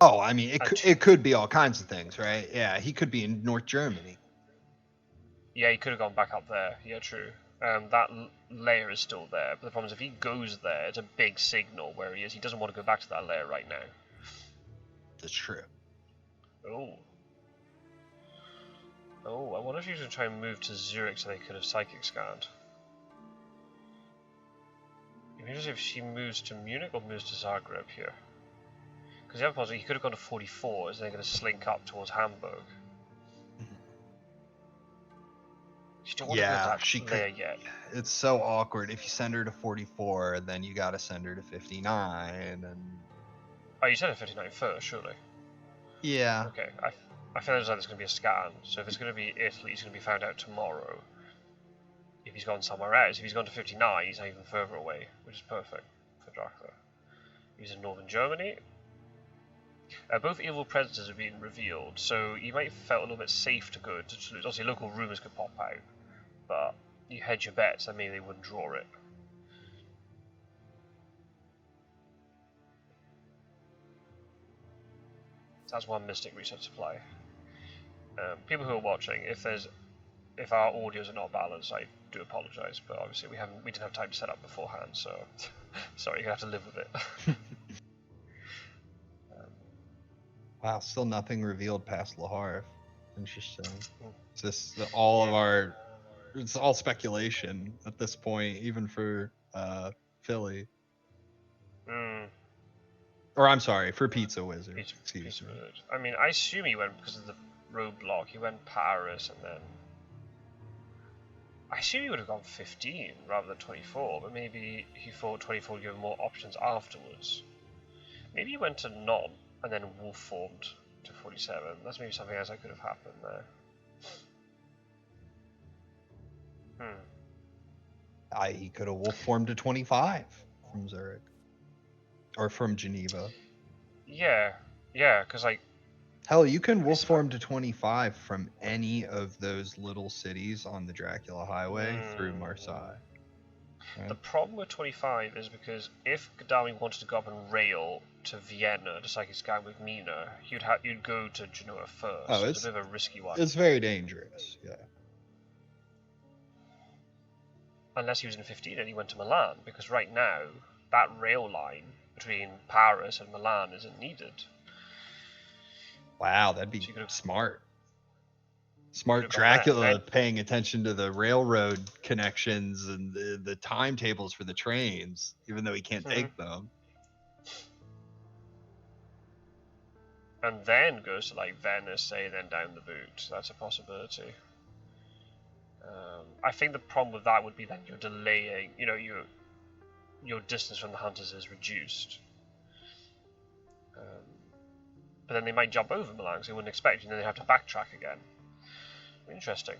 Speaker 2: Oh, I mean, it could be all kinds of things, right? Yeah, he could be in North Germany.
Speaker 1: Yeah, he could have gone back up there. Yeah, true. That layer is still there, but the problem is if he goes there, it's a big signal where he is. He doesn't want to go back to that layer right now.
Speaker 2: That's true.
Speaker 1: Oh. wonder if he was going to try and move to Zurich so they could have psychic scanned. If she moves to Munich or moves to Zagreb here. Because the other possibility, he could have gone to 44, is then going to slink up towards Hamburg. She don't want to go to that
Speaker 2: she
Speaker 1: layer
Speaker 2: could.
Speaker 1: yet.
Speaker 2: It's so awkward. If you send her to 44, then you gotta send her to 59, and
Speaker 1: Oh, you said it 59 first, surely.
Speaker 2: yeah.
Speaker 1: Okay, I feel like there's going to be a scan, so if it's going to be Italy, it's going to be found out tomorrow. If he's gone somewhere else, if he's gone to 59, he's not even further away, which is perfect for Dracula. He's in northern Germany. Both evil predators have been revealed, so you might have felt a little bit safe to go to Toulouse. Obviously, local rumours could pop out, but you hedge your bets that maybe they wouldn't draw it. That's one Mystic Research Supply. People who are watching, if our audios are not balanced, I do apologise, but obviously we didn't have time to set up beforehand, so sorry, you're gonna have to live with it.
Speaker 2: Wow, still nothing revealed past Le Havre. Interesting. It's just all of our. It's all speculation at this point, even for Philly. Or I'm sorry, for Pizzawizard.
Speaker 1: Pizza Wizard. I mean, I assume he went because of the roadblock. He went Paris and then. I assume he would have gone 15 rather than 24, but maybe he thought 24 would give him more options afterwards. Maybe he went to Nantes and then wolf formed to 47. That's maybe something else that could have happened there.
Speaker 2: He could have wolf formed to 25 from Zurich. Or from Geneva.
Speaker 1: Yeah, because like...
Speaker 2: Hell, you can wolf form to 25 from any of those little cities on the Dracula Highway through Marseille. Right?
Speaker 1: The problem with 25 is because if Gaddafi wanted to go up and rail to Vienna to psychic scan with Mina, you'd go to Genoa first.
Speaker 2: Oh,
Speaker 1: it's a bit of a risky one.
Speaker 2: It's very dangerous, yeah.
Speaker 1: Unless he was in 15 and he went to Milan, because right now, that rail line between Paris and Milan isn't needed.
Speaker 2: Wow, that'd be smart. Smart Dracula paying attention to the railroad connections and the timetables for the trains, even though he can't take them.
Speaker 1: And then goes to like Venice, say, then down the boot. That's a possibility. I think the problem with that would be that you're delaying, your distance from the hunters is reduced. But then they might jump over Milan because they wouldn't expect you, and then they have to backtrack again. Interesting.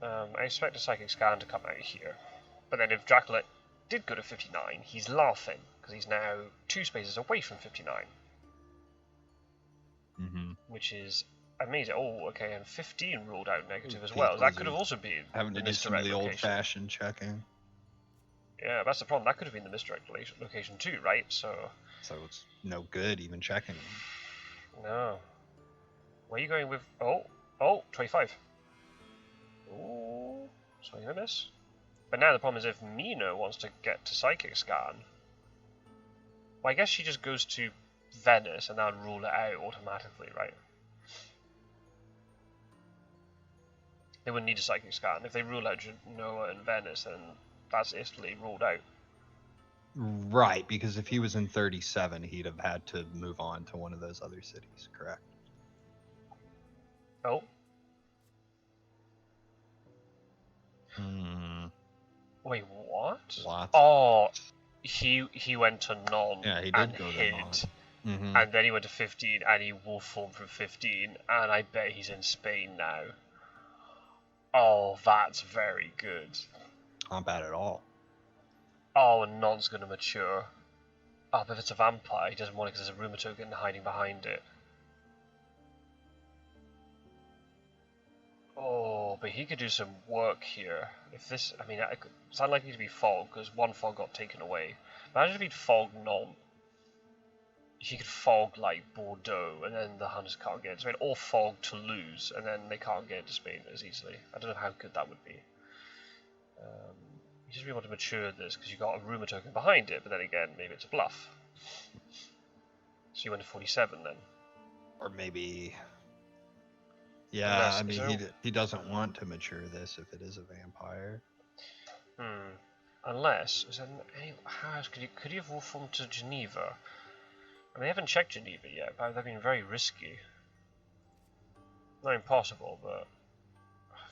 Speaker 1: I expect a psychic scan to come out here. But then if Dracula did go to 59, he's laughing, because he's now 2 spaces away from 59. Which is amazing. Oh, okay, and 15 ruled out negative as well. That could have also been
Speaker 2: having to do some of the old-fashioned checking.
Speaker 1: Yeah, that's the problem. That could have been the misdirect location too, right? So
Speaker 2: it's no good even checking them.
Speaker 1: No. Where are you going with... Oh, 25. Ooh, swing and a miss. But now the problem is if Mina wants to get to Psychic Scan, well, I guess she just goes to Venice and that would rule it out automatically, right? They wouldn't need a Psychic Scan. If they rule out Genoa and Venice, then that's Italy ruled out.
Speaker 2: Right, because if he was in 37, he'd have had to move on to one of those other cities, correct?
Speaker 1: Oh. Wait, what? Oh, he went to Nantes and hid. And then he went to 15 and he wolf formed from 15, and I bet he's in Spain now. Oh, that's very good.
Speaker 2: Not bad at all.
Speaker 1: Oh, and Nantes going to mature. Oh, but if it's a vampire, he doesn't want it because there's a rumour token hiding behind it. Oh, but he could do some work here. If this, I mean, it's unlikely to be fog because one fog got taken away. Imagine if he'd fog Nantes. He could fog like Bordeaux, and then the hunters can't get it to Spain, or fog Toulouse, and then they can't get it to Spain as easily. I don't know how good that would be. You just really want to mature this because you got a rumour token behind it, but then again, maybe it's a bluff. So you went to 47 then.
Speaker 2: Or maybe Yeah,
Speaker 1: Unless,
Speaker 2: I mean,
Speaker 1: there...
Speaker 2: he doesn't want to mature this if it is a vampire.
Speaker 1: Unless, is there any, how else could he have wolf formed to Geneva? I mean, they haven't checked Geneva yet, but they've been very risky. Not impossible, but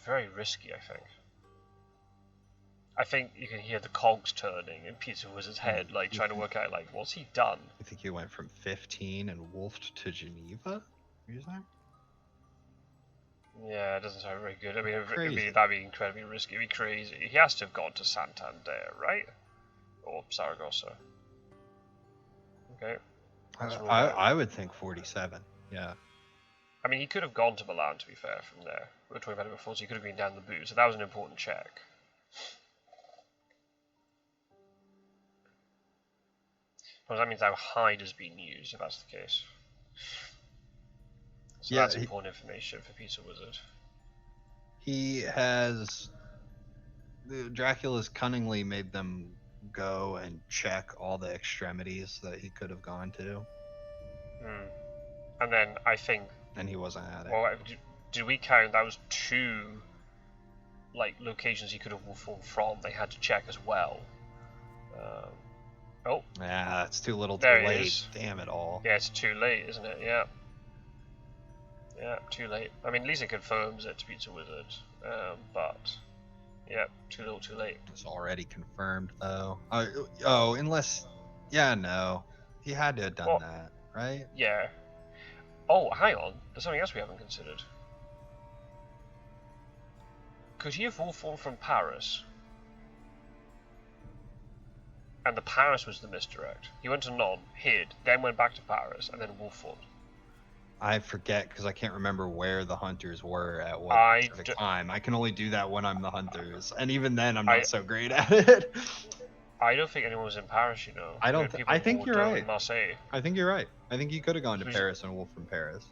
Speaker 1: very risky, I think. I think you can hear the cogs turning in Pizzawizard's head, like trying to work out, like, what's he done?
Speaker 2: I think he went from 15 and wolfed to Geneva. You saying?
Speaker 1: Yeah, it doesn't sound very good. I mean,
Speaker 2: Crazy.
Speaker 1: that'd be incredibly risky. It'd be crazy. He has to have gone to Santander, right? Or Saragossa. Okay.
Speaker 2: I would think 47. Yeah.
Speaker 1: I mean, he could have gone to Milan, to be fair, from there. We were talking about it before, so he could have been down the boot. So that was an important check. Well, that means our hide has been used, if that's the case. So yeah, that's important information for Pizzawizard.
Speaker 2: He has... Dracula's cunningly made them go and check all the extremities that he could have gone to.
Speaker 1: And then I think...
Speaker 2: And he wasn't at it.
Speaker 1: Well, did we count that was 2 like locations he could have wolf formed from? They had to check as well. Oh.
Speaker 2: Yeah, it's too little too late. Damn it all.
Speaker 1: Yeah, it's too late, isn't it? Yeah. Yeah, too late. I mean, at least it confirms it to Pizzawizard. But... yeah, too little too late.
Speaker 2: It's already confirmed, though. Oh, unless... Yeah, no. He had to have done that, right?
Speaker 1: Yeah. Oh, hang on. There's something else we haven't considered. Could he have wolf formed from Paris? And the Paris was the misdirect. He went to Nantes, hid, then went back to Paris, and then wolf formed.
Speaker 2: I forget because I can't remember where the hunters were at what specific time. I can only do that when I'm the hunters, and even then I'm not so great at it.
Speaker 1: I don't think anyone was in Paris, you know.
Speaker 2: I don't. I think you're right.
Speaker 1: Marseille.
Speaker 2: I think you're right. I think he could have gone to Paris and wolf from Paris.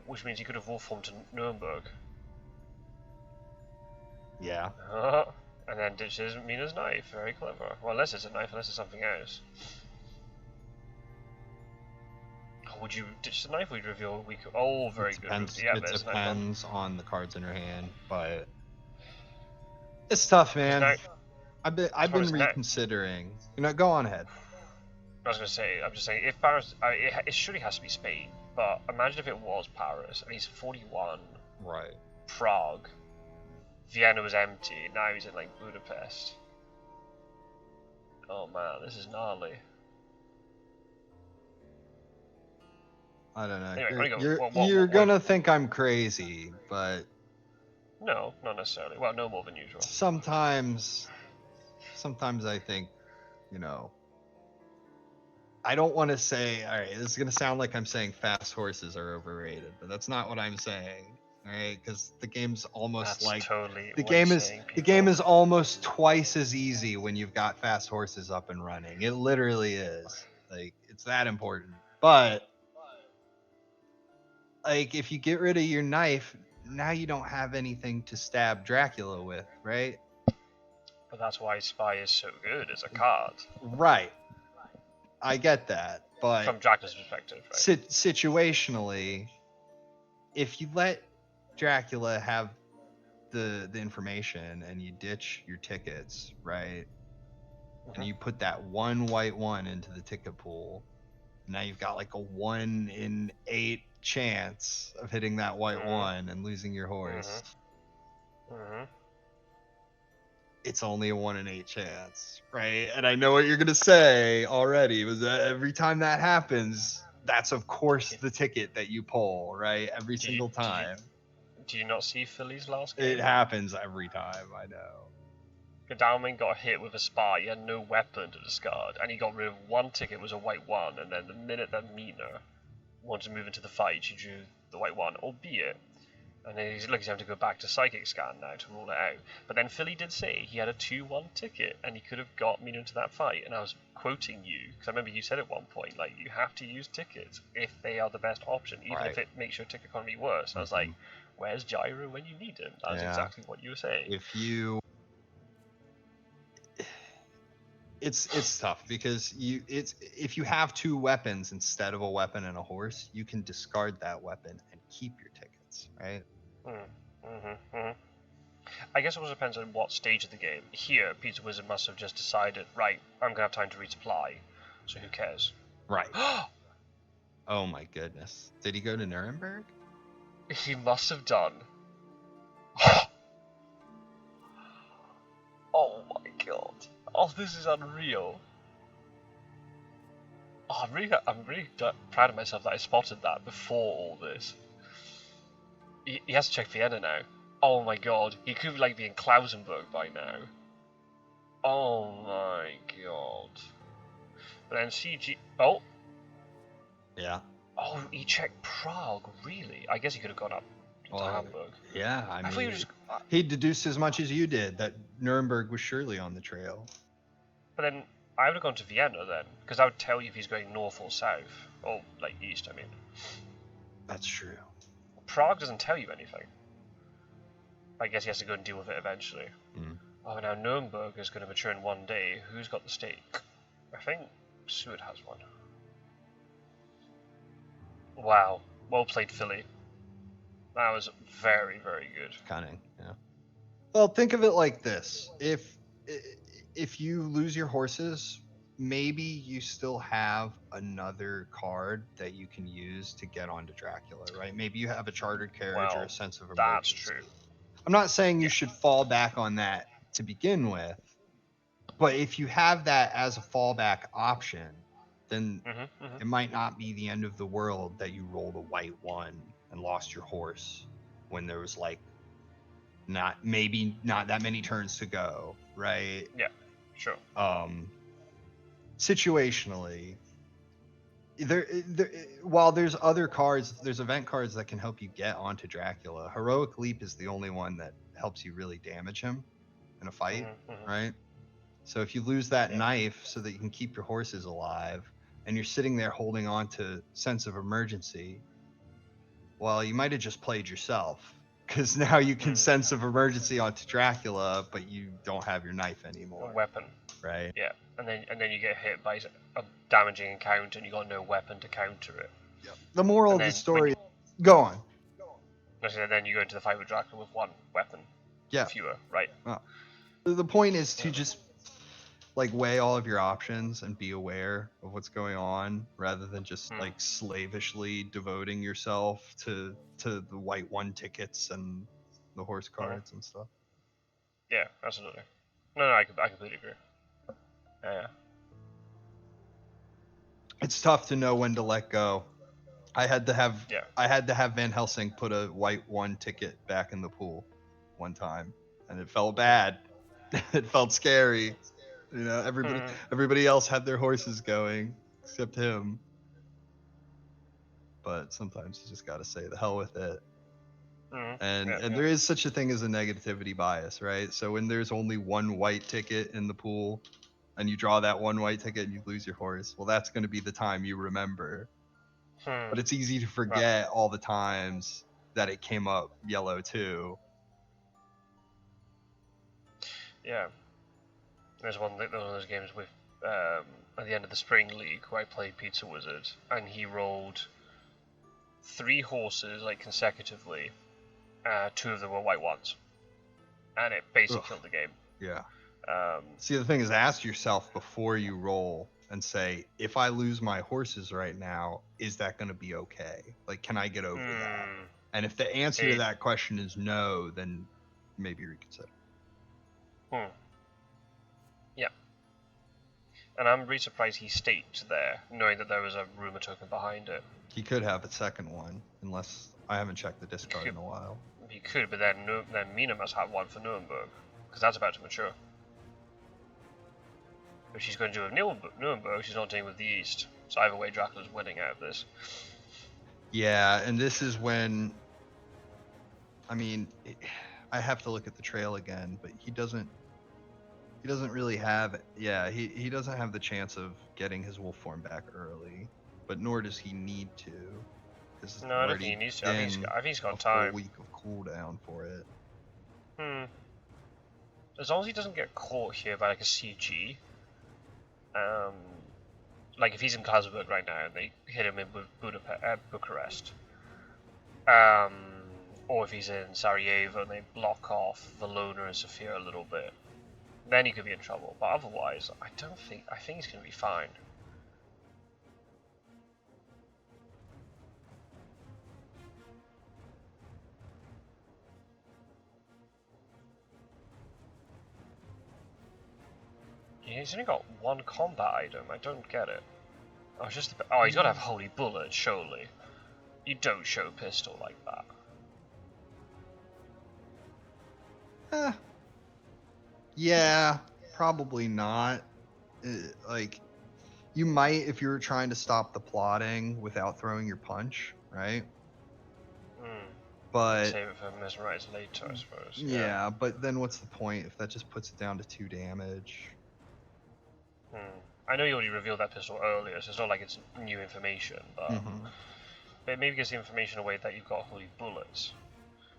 Speaker 1: Which means he could have wolf formed to Nuremberg.
Speaker 2: Yeah.
Speaker 1: And then ditched his Mina's knife. Very clever. Well, unless it's a knife, unless it's something else. Would you ditch the knife? Would you reveal we could? Oh, very good. Yeah,
Speaker 2: it depends on the cards in her hand, but it's tough, man. I've been reconsidering. Go on ahead.
Speaker 1: I was gonna say, I'm just saying, if Paris, it surely has to be Spain. But imagine if it was Paris, and he's 41.
Speaker 2: Right.
Speaker 1: Prague. Vienna was empty. Now he's in like Budapest. Oh man, this is gnarly.
Speaker 2: I don't know.
Speaker 1: Anyway,
Speaker 2: you're gonna think I'm crazy, but
Speaker 1: no, not necessarily. Well, no more than usual.
Speaker 2: Sometimes I think, I don't want to say. All right, this is gonna sound like I'm saying fast horses are overrated, but that's not what I'm saying. All right, because the game's almost the game is almost twice as easy when you've got fast horses up and running. It literally is. Like, it's that important, but. Like, if you get rid of your knife, now you don't have anything to stab Dracula with, right?
Speaker 1: But that's why Spy is so good as a card.
Speaker 2: Right. I get that, but...
Speaker 1: From Dracula's perspective, right?
Speaker 2: Situationally, if you let Dracula have the information and you ditch your tickets, right? Mm-hmm. And you put that one white one into the ticket pool, now you've got like a 1 in 8 chance of hitting that white one and losing your horse. It's only a 1 in 8 chance, right? And I know what you're gonna say already, was that every time that happens, that's of course the ticket that you pull, right? Every single time.
Speaker 1: Do you not see Philly's last game?
Speaker 2: It happens every time, I know.
Speaker 1: Godalming got hit with a spy, he had no weapon to discard, and he got rid of 1 ticket, was a white 1, and then the minute that Mina wanted to move into the fight, she drew the white 1, albeit, and then he's having to go back to Psychic Scan now to rule it out. But then Philly did say he had a 2-1 ticket, and he could have got Mina into that fight, and I was quoting you, because I remember you said at one point, like, you have to use tickets if they are the best option, even if it makes your ticket economy worse. I was like, where's Gyro when you need him? That's exactly what you were saying.
Speaker 2: It's tough because if you have 2 weapons instead of a weapon and a horse, you can discard that weapon and keep your tickets, right?
Speaker 1: I guess it also depends on what stage of the game. Here, Pizzawizard must have just decided, right, I'm going to have time to resupply, so who cares?
Speaker 2: Right. Oh my goodness. Did he go to Nuremberg?
Speaker 1: He must have done. Oh my god. Oh, this is unreal. Oh, I'm really proud of myself that I spotted that before all this. He has to check Vienna now. Oh my god, he could like be in Klausenburg by now. Oh my god. But then CG. Oh.
Speaker 2: Yeah.
Speaker 1: Oh, he checked Prague. Really? I guess he could have gone up to Hamburg.
Speaker 2: Yeah, I
Speaker 1: thought
Speaker 2: mean,
Speaker 1: he was.
Speaker 2: he deduced as much as you did that Nuremberg was surely on the trail.
Speaker 1: But then I would have gone to Vienna then, because I would tell you if he's going north or south, or like east. I mean.
Speaker 2: That's true.
Speaker 1: Prague doesn't tell you anything. I guess he has to go and deal with it eventually.
Speaker 2: Mm.
Speaker 1: Oh, now Nuremberg is going to mature in one day. Who's got the stake? I think Seward has one. Wow. Well played, Philly. That was very, very good.
Speaker 2: Cunning, yeah. Well, think of it like this. If you lose your horses, maybe you still have another card that you can use to get onto Dracula, right? Maybe you have a chartered carriage or a sense of emergency.
Speaker 1: That's true.
Speaker 2: I'm not saying you should fall back on that to begin with, but if you have that as a fallback option, then it might not be the end of the world that you rolled a white one and lost your horse when there was like not that many turns to go, right?
Speaker 1: Yeah, sure.
Speaker 2: Situationally, while there's other cards, there's event cards that can help you get onto Dracula. Heroic Leap is the only one that helps you really damage him in a fight, right? So if you lose that knife so that you can keep your horses alive, and you're sitting there holding on to Sense of Emergency, well, you might have just played yourself, because now you can Sense of Emergency onto Dracula, but you don't have your knife anymore.
Speaker 1: A weapon.
Speaker 2: Right.
Speaker 1: Yeah, and then you get hit by a damaging encounter, and you got no weapon to counter it.
Speaker 2: Yep. The moral of the story. Go on.
Speaker 1: And then you go into the fight with Dracula with one weapon.
Speaker 2: Yeah.
Speaker 1: Fewer, right?
Speaker 2: Oh. The point is to just like weigh all of your options and be aware of what's going on, rather than just like slavishly devoting yourself to the white one tickets and the horse cards and stuff.
Speaker 1: Yeah, absolutely. No, I completely agree. Yeah.
Speaker 2: It's tough to know when to let go. I had to have Van Helsing put a white one ticket back in the pool one time, and it felt bad. It felt scary. You know, everybody else had their horses going except him. But sometimes you just got to say the hell with it. And there is such a thing as a negativity bias, right? So when there's only one white ticket in the pool, and you draw that one white ticket and you lose your horse, well, that's going to be the time you remember. But it's easy to forget all the times that it came up yellow too.
Speaker 1: Yeah. There's one of those games with at the end of the Spring League where I played Pizzawizard, and he rolled 3 horses like consecutively. 2 of them were white ones, and it basically killed the game.
Speaker 2: Yeah. See, the thing is, ask yourself before you roll and say, if I lose my horses right now, is that going to be okay? Like, can I get over that? And if the answer to that question is no, then maybe reconsider.
Speaker 1: Yeah. And I'm really surprised he staked there, knowing that there was a rumor token behind it.
Speaker 2: He could have a second one, unless I haven't checked the discard in a while.
Speaker 1: He could, but then Mina must have one for Nuremberg, because that's about to mature. If she's going to do with Nuremberg, she's not dealing with the East. So either way, Dracula's winning out of this.
Speaker 2: Yeah, and this is when, I mean, I have to look at the trail again, but he doesn't really have, he doesn't have the chance of getting his wolf form back early, but nor does he need to.
Speaker 1: No, I don't think he needs to. I think he's got time.
Speaker 2: A week of cooldown for it.
Speaker 1: As long as he doesn't get caught here by like a CG. Like if he's in Klausenburg right now and they hit him in Bucharest, Or if he's in Sarajevo and they block off Valona and Sofia a little bit, then he could be in trouble. But otherwise, I think he's going to be fine. Yeah, he's only got one combat item. I don't get it. Oh, it's just oh, he's got to have holy bullet, surely. You don't show pistol like that.
Speaker 2: Yeah, probably not. Like, you might if you were trying to stop the plotting without throwing your punch, right? But
Speaker 1: save it for mesmerize later, I suppose.
Speaker 2: Yeah, but then what's the point if that just puts it down to 2 damage?
Speaker 1: I know you already revealed that pistol earlier, so it's not like it's new information, but it maybe gives the information away that you've got holy bullets.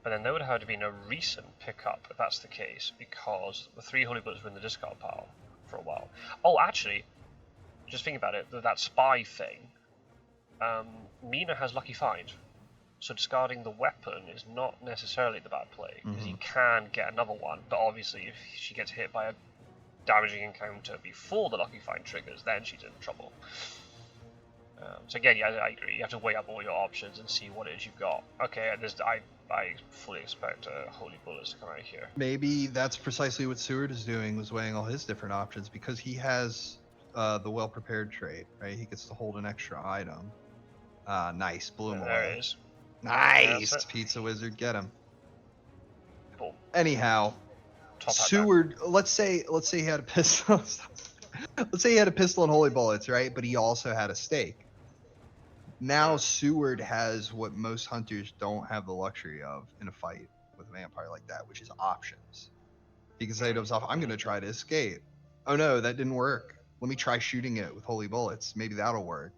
Speaker 1: But then there would have to be a recent pickup if that's the case, because the 3 holy bullets were in the discard pile for a while. Oh, actually, just think about it, that spy thing, Mina has lucky find. So discarding the weapon is not necessarily the bad play, because you can get another one, but obviously if she gets hit by a damaging encounter before the lucky find triggers, then she's in trouble. So again, yeah, I agree, you have to weigh up all your options and see what it is you've got. Okay, I fully expect holy bullets to come out here.
Speaker 2: Maybe that's precisely what Seward is doing, was weighing all his different options, because he has the well-prepared trait, right? He gets to hold an extra item. Nice, blew him away.
Speaker 1: There it is.
Speaker 2: Nice! Pizzawizard, get him.
Speaker 1: Cool.
Speaker 2: Anyhow, Seward, let's say he had a pistol. Let's say he had a pistol and holy bullets, right? But he also had a stake. Now Seward has what most hunters don't have the luxury of in a fight with a vampire like that, which is options. He can say to himself, I'm going to try to escape. Oh no, that didn't work. Let me try shooting it with holy bullets. Maybe that'll work.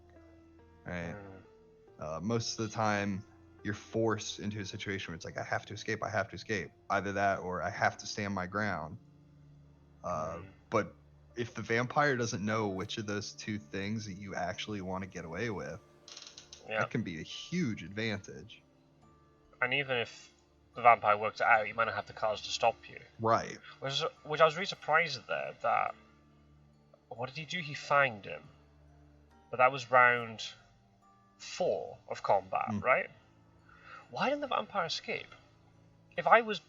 Speaker 2: Right? Most of the time, you're forced into a situation where it's like, I have to escape. Either that or I have to stand my ground. But if the vampire doesn't know which of those 2 things that you actually want to get away with, that can be a huge advantage.
Speaker 1: And even if the vampire works it out, you might not have the cards to stop you.
Speaker 2: Right.
Speaker 1: Which I was really surprised there, that... What did he do? He fanged him. But that was round 4 of combat, right? Why didn't the vampire escape? If I was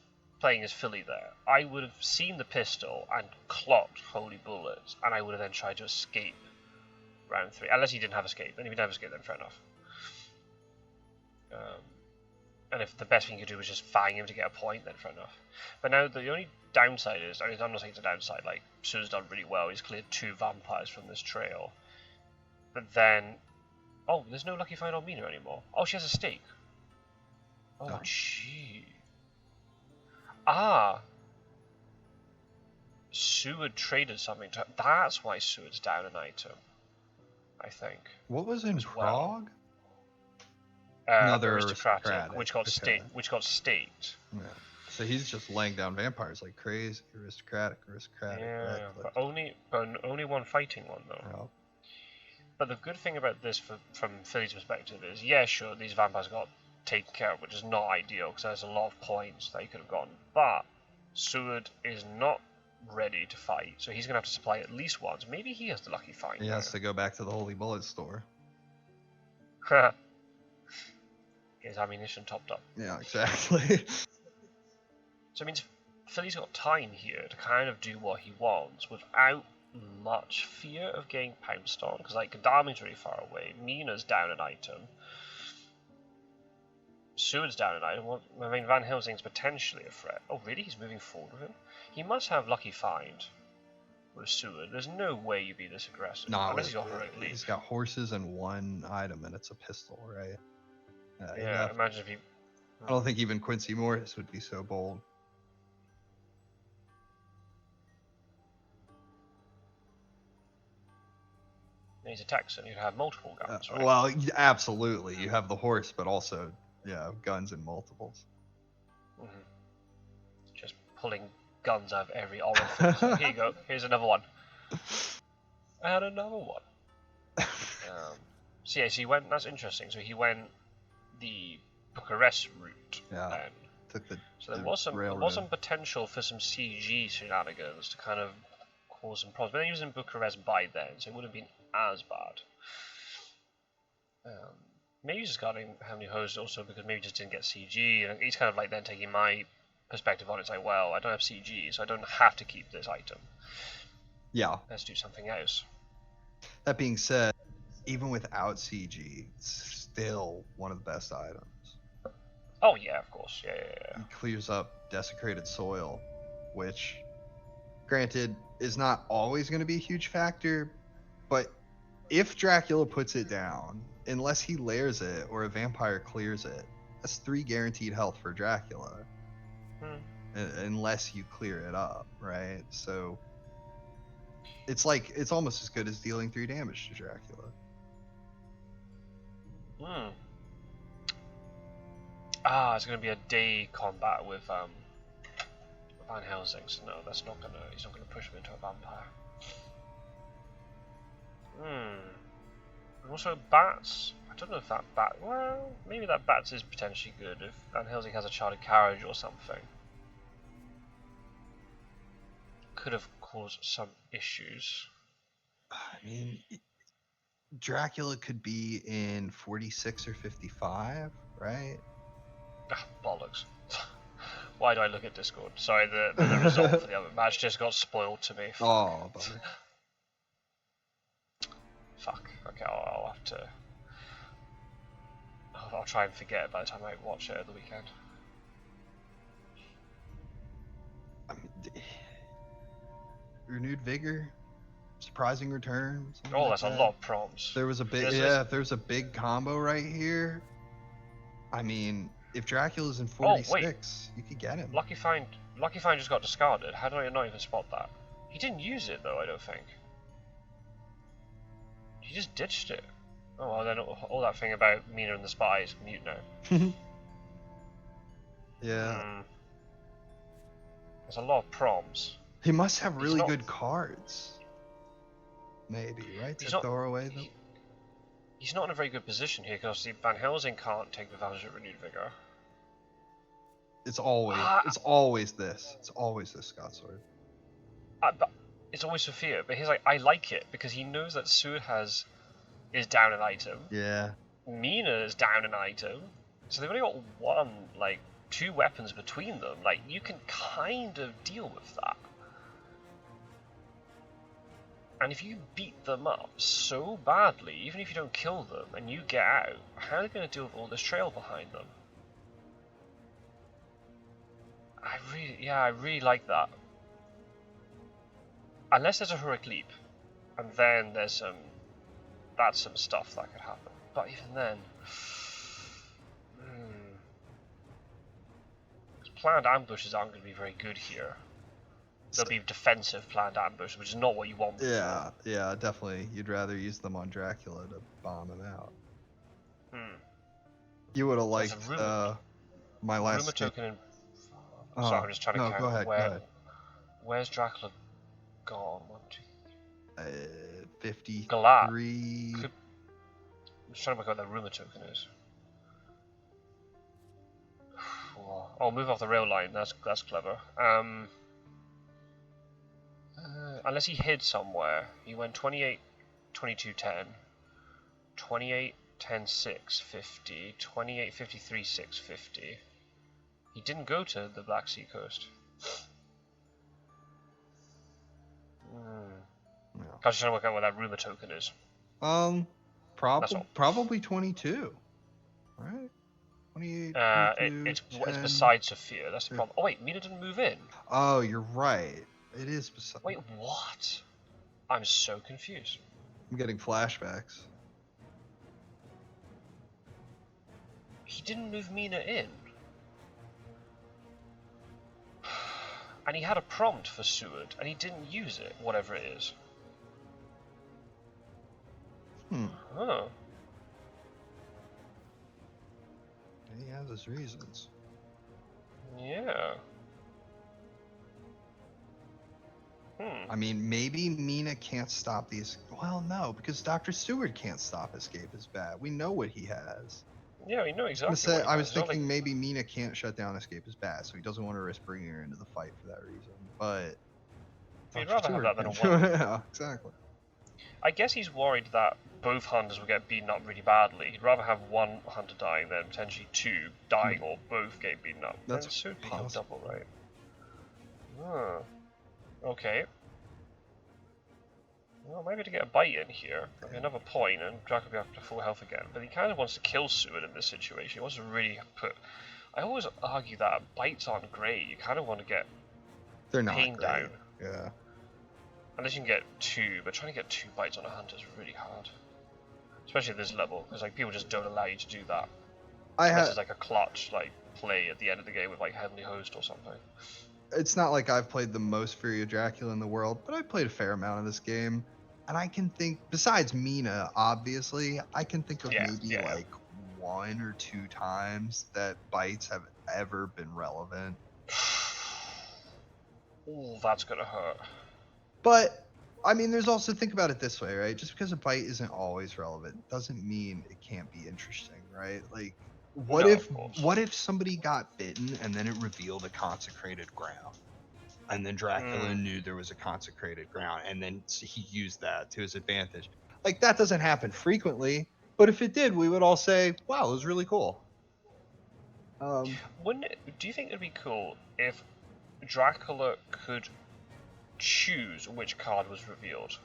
Speaker 1: playing as Philly there, I would have seen the pistol and clocked holy bullets, and I would have then tried to escape round 3. Unless he didn't have escape. And if he didn't have escape, then fair enough. And if the best thing you could do was just fang him to get a point, then fair enough. But now the only downside is, I mean, I'm not saying it's a downside, like, Sue's done really well, he's cleared 2 vampires from this trail. But then, oh, there's no lucky find on Mina anymore. Oh, she has a stake. Oh, gee. Seward traded something to... That's why Seward's down an item, I think.
Speaker 2: What was in Prague?
Speaker 1: Well.
Speaker 2: Another
Speaker 1: aristocratic, which got staked.
Speaker 2: Yeah. So he's just laying down vampires like crazy. Aristocratic.
Speaker 1: Yeah, but only one fighting one though.
Speaker 2: Yep.
Speaker 1: But the good thing about this, from Philly's perspective, is yeah, sure, these vampires got taken care of, which is not ideal because there's a lot of points they could have gotten. But Seward is not ready to fight, so he's gonna have to supply at least once. Maybe he has the lucky find.
Speaker 2: He has to go back to the holy bullet store.
Speaker 1: His ammunition topped up.
Speaker 2: Yeah, exactly.
Speaker 1: So it means Philly's got time here to kind of do what he wants without much fear of getting pounced on, because like Gadami's really far away, Mina's down an item, Seward's down an item. I mean, Van Helsing's potentially a threat. Oh really? He's moving forward with him? He must have lucky find with Seward. There's no way you'd be this aggressive.
Speaker 2: No,
Speaker 1: unless he's got heroic lead.
Speaker 2: He's got horses and 1 item, and it's a pistol, right?
Speaker 1: Yeah, imagine if you...
Speaker 2: I don't think even Quincy Morris would be so bold.
Speaker 1: He's a Texan, you'd have multiple guns, right?
Speaker 2: Well, absolutely. You have the horse, but also, guns in multiples.
Speaker 1: Just pulling guns out of every orifice. Here you go, here's another one. I had another one. So yeah, so he went, that's interesting. So he went the Bucharest route.
Speaker 2: Yeah.
Speaker 1: Then.
Speaker 2: Took the
Speaker 1: So there was some
Speaker 2: railroad.
Speaker 1: potential for some CG shenanigans to kind of cause some problems. But he was in Bucharest by then, so it would have been as bad. Maybe he's just got how many hosts also because maybe he just didn't get CG, and he's kind of like then taking my perspective on it. It's like, well, I don't have CG, so I don't have to keep this item.
Speaker 2: Yeah.
Speaker 1: Let's do something else.
Speaker 2: That being said, even without CG, it's still one of the best items.
Speaker 1: Oh yeah, of course, yeah.
Speaker 2: He clears up desecrated soil, which, granted, is not always going to be a huge factor, but if Dracula puts it down, unless he layers it or a vampire clears it, that's 3 guaranteed health for Dracula. Unless you clear it up, right? So it's almost as good as dealing 3 damage to Dracula.
Speaker 1: It's gonna be a day combat with Van Helsing, so no, he's not gonna push him into a vampire. And also bats. I don't know if that bat. Well, maybe that bats is potentially good if Van Helsing has a charted carriage or something. Could have caused some issues.
Speaker 2: I mean, Dracula could be in 46 or 55, right?
Speaker 1: Bollocks. Why do I look at Discord? Sorry, the result for the other match just got spoiled to me.
Speaker 2: Oh,
Speaker 1: Fuck. Okay, I'll have to. I'll try and forget by the time I watch it at the weekend.
Speaker 2: I mean, renewed vigor, surprising return.
Speaker 1: Oh, that's a lot of prompts.
Speaker 2: There was a big if there's a big combo right here. I mean, if Dracula's in 46, you could get him.
Speaker 1: Lucky Find just got discarded. How did I not even spot that? He didn't use it though, I don't think. He just ditched it. Oh well, then all that thing about Mina and the spy is mute now.
Speaker 2: Yeah.
Speaker 1: There's a lot of prompts.
Speaker 2: He must have really good cards. Maybe, right? To throw away them.
Speaker 1: He's not in a very good position here because Van Helsing can't take advantage of renewed vigor.
Speaker 2: It's always this. It's always this Scott Sword.
Speaker 1: But it's always for fear. But he's like, I like it because he knows that Seward is down an item.
Speaker 2: Yeah.
Speaker 1: Mina is down an item. So they've only got 2 weapons between them. Like, you can kind of deal with that. And if you beat them up so badly, even if you don't kill them and you get out, how are they going to deal with all this trail behind them? I really like that. Unless there's a heroic leap, and then that's some stuff that could happen. But even then, planned ambushes aren't going to be very good here. They'll be defensive planned ambush, which is not what you want.
Speaker 2: Yeah, definitely. You'd rather use them on Dracula to bomb him out. You would have liked my last
Speaker 1: rumor token in... Sorry, I'm just trying to count.
Speaker 2: Go ahead.
Speaker 1: Where's Dracula gone? 1, 2,
Speaker 2: 53.
Speaker 1: I'm just trying to work out what that rumor token is. Oh, move off the rail line. That's clever. Unless he hid somewhere. He went 28, 22, 10, 28, 10, 6, 50, 28, 53, 6, 50. He didn't go to the Black Sea coast. I was just trying to work out what that rumor token is.
Speaker 2: Probably 22. Right? 28, 22,
Speaker 1: it's beside Sophia. That's the problem. Oh wait, Mina didn't move in.
Speaker 2: Oh, you're right. It is beside.
Speaker 1: Wait, what? I'm so confused.
Speaker 2: I'm getting flashbacks.
Speaker 1: He didn't move Mina in. And he had a prompt for Seward, and he didn't use it, whatever it is. Huh.
Speaker 2: He has his reasons.
Speaker 1: Yeah.
Speaker 2: I mean, maybe Mina can't stop these. Well, no, because Dr. Seward can't stop escape as bad. We know what he has.
Speaker 1: Yeah, we know
Speaker 2: I
Speaker 1: exactly what he
Speaker 2: I
Speaker 1: has.
Speaker 2: was
Speaker 1: It's not
Speaker 2: thinking
Speaker 1: like
Speaker 2: maybe Mina can't shut down Escape as bad, so he doesn't want to risk bringing her into the fight for that reason. But
Speaker 1: we'd
Speaker 2: Dr.
Speaker 1: rather have
Speaker 2: Stewart
Speaker 1: that than a
Speaker 2: can.
Speaker 1: one.
Speaker 2: Yeah, exactly.
Speaker 1: I guess he's worried that both hunters will get beaten up really badly. He'd rather have one hunter dying than potentially two dying or both getting beaten up.
Speaker 2: That's
Speaker 1: Then Seward can heal
Speaker 2: possible.
Speaker 1: double, right? Huh. Okay. Well, maybe to get a bite in here. Maybe another point, and Drac will be up to full health again. But he kind of wants to kill Seward in this situation. He wants to really put... I always argue that bites aren't great. You kind of want to get
Speaker 2: They're not
Speaker 1: pain
Speaker 2: great.
Speaker 1: down.
Speaker 2: Yeah.
Speaker 1: Unless you can get two, but trying to get 2 bites on a hunter is really hard. Especially at this level, because like people just don't allow you to do that. Unless it's like a clutch like play at the end of the game with like Heavenly Host or something.
Speaker 2: It's not like I've played the most Fury of Dracula in the world, but I've played a fair amount of this game. And I can think, besides Mina, obviously, I can think of maybe like 1 or 2 times that bites have ever been relevant.
Speaker 1: Oh, that's gonna hurt.
Speaker 2: But I mean, there's also, think about it this way, right? Just because a bite isn't always relevant doesn't mean it can't be interesting, right? Like, what if somebody got bitten and then it revealed a consecrated ground, and then Dracula knew there was a consecrated ground, and then he used that to his advantage? Like, that doesn't happen frequently, but if it did, we would all say, "Wow, it was really cool."
Speaker 1: Wouldn't it, do you think it'd be cool if Dracula could choose which card was revealed?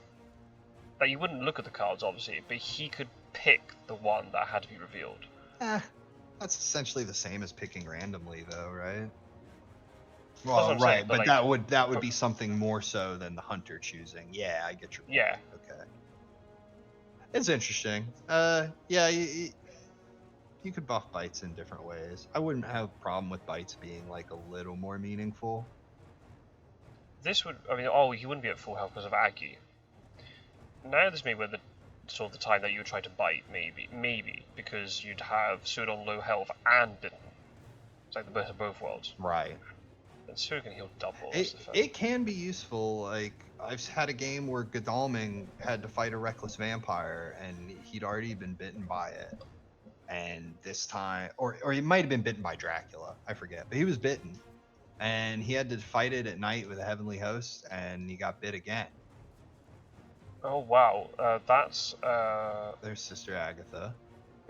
Speaker 1: Like, you wouldn't look at the cards, obviously, but he could pick the one that had to be revealed.
Speaker 2: That's essentially the same as picking randomly, though, right? Well, right, saying, but like, that would be something more so than the hunter choosing. Yeah, I get your point.
Speaker 1: Yeah.
Speaker 2: Okay. It's interesting. Yeah, you could buff bites in different ways. I wouldn't have a problem with bites being like a little more meaningful.
Speaker 1: This would, I mean, he wouldn't be at full health because of Aggie. Now this may be the sort of the time that you would try to bite, maybe, because you'd have Seward on low health and bitten. It's like the best of both worlds.
Speaker 2: Right.
Speaker 1: And Seward can heal double.
Speaker 2: It can be useful. Like, I've had a game where Godalming had to fight a reckless vampire, and he'd already been bitten by it. And this time, or he might have been bitten by Dracula, I forget, but he was bitten, and he had to fight it at night with a heavenly host, and he got bit again.
Speaker 1: Oh wow, that's
Speaker 2: there's Sister Agatha.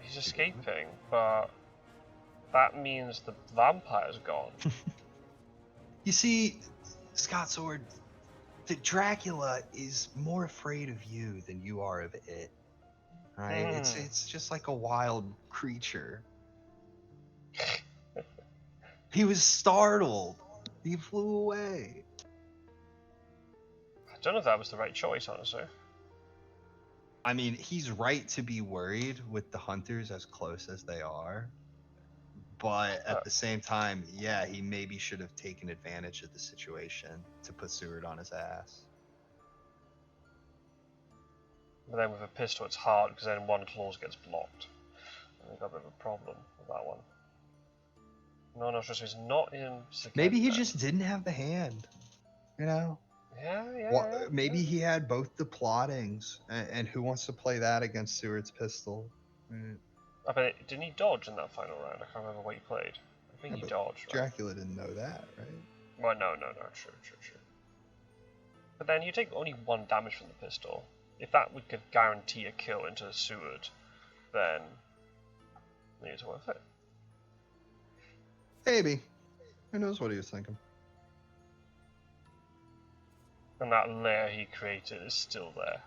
Speaker 1: He's escaping, but that means the vampire's gone.
Speaker 2: You see, Scott Sword, the Dracula is more afraid of you than you are of it. Right? It's just like a wild creature. He was startled. He flew away.
Speaker 1: I don't know if that was the right choice, honestly.
Speaker 2: I mean, he's right to be worried with the hunters as close as they are. But at the same time, yeah, he maybe should have taken advantage of the situation to put Seward on his ass.
Speaker 1: But then with a pistol, it's hard because then one clause gets blocked. And we've got a bit of a problem with that one. No, he's not in.
Speaker 2: Maybe he just didn't have the hand, you know?
Speaker 1: Yeah.
Speaker 2: Maybe he had both the plottings, and who wants to play that against Seward's pistol?
Speaker 1: I bet didn't he dodge in that final round? I can't remember what he played. I think he dodged. Right?
Speaker 2: Dracula didn't know that, right?
Speaker 1: Well, no. True. But then you take only 1 damage from the pistol. If that could guarantee a kill into Seward, then maybe it's worth it.
Speaker 2: Maybe. Who knows what he was thinking?
Speaker 1: And that lair he created is still there.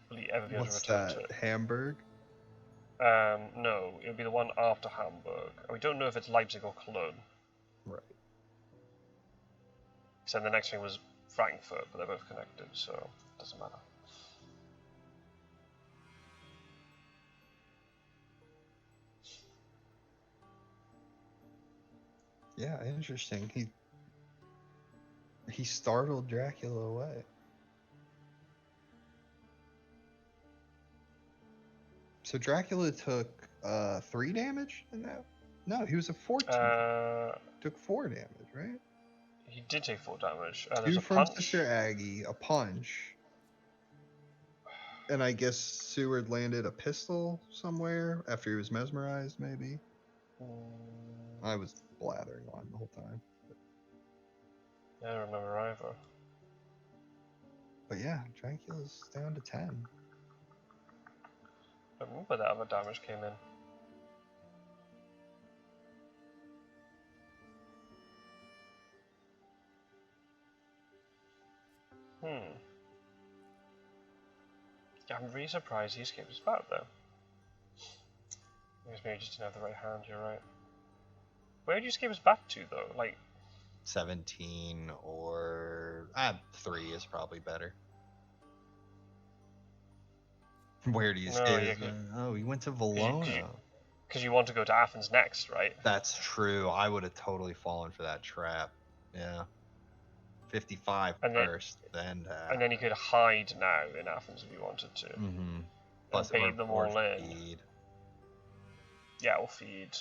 Speaker 1: Will he ever be able to return to it?
Speaker 2: Hamburg?
Speaker 1: No, it'll be the one after Hamburg. We don't know if it's Leipzig or Cologne.
Speaker 2: Right.
Speaker 1: So the next thing was Frankfurt, but they're both connected, so it doesn't matter.
Speaker 2: Yeah, interesting. He startled Dracula away. So Dracula took 3 damage in that? No, he was a 14. Took 4 damage, right?
Speaker 1: He did take 4 damage.
Speaker 2: 2 from Sister Aggie, a punch. And I guess Seward landed a pistol somewhere after he was mesmerized, maybe. I was blathering on the whole time.
Speaker 1: I don't remember either.
Speaker 2: But yeah, Dracula's down to 10.
Speaker 1: I remember that other damage came in. Yeah, I'm really surprised he escaped his bat though. I guess maybe he just didn't have the right hand, you're right. Where did you escape his bat to though? Like
Speaker 2: 17 or 3 is probably better. Where do you stay? Oh, he went to Valona.
Speaker 1: Because you want to go to Athens next, right?
Speaker 2: That's true. I would have totally fallen for that trap. Yeah. 55 first, then
Speaker 1: and then you could hide now in Athens if you wanted to.
Speaker 2: Mm-hmm. Plus,
Speaker 1: bait them all in.
Speaker 2: Feed.
Speaker 1: Yeah, or feed.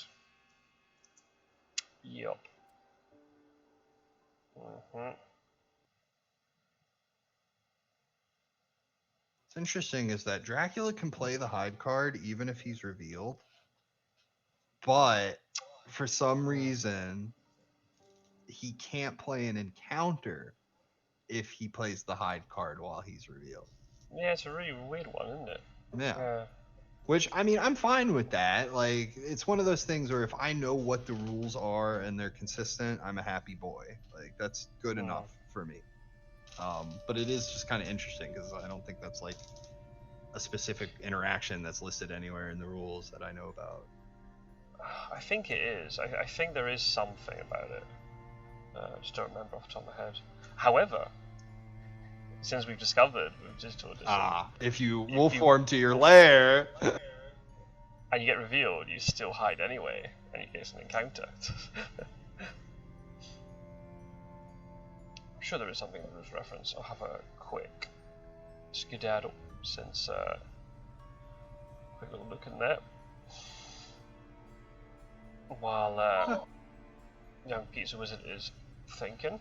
Speaker 1: Yup.
Speaker 2: What's interesting is that Dracula can play the hide card even if he's revealed, but for some reason he can't play an encounter if he plays the hide card while he's revealed.
Speaker 1: Yeah, it's a really weird one, isn't it?
Speaker 2: Yeah. Which, I mean, I'm fine with that. Like, it's one of those things where if I know what the rules are and they're consistent, I'm a happy boy. Like, that's good enough for me. But it is just kind of interesting because I don't think that's like a specific interaction that's listed anywhere in the rules that I know about.
Speaker 1: I think it is. I think there is something about it. I just don't remember off the top of my head. However, since we've discovered with Digital Edition,
Speaker 2: if you wolf form to your lair
Speaker 1: and you get revealed, you still hide anyway, and you get an encounter. I'm sure there is something in the rules reference. I'll have a quick skedaddle since quick little look in there while young Pizzawizard is thinking.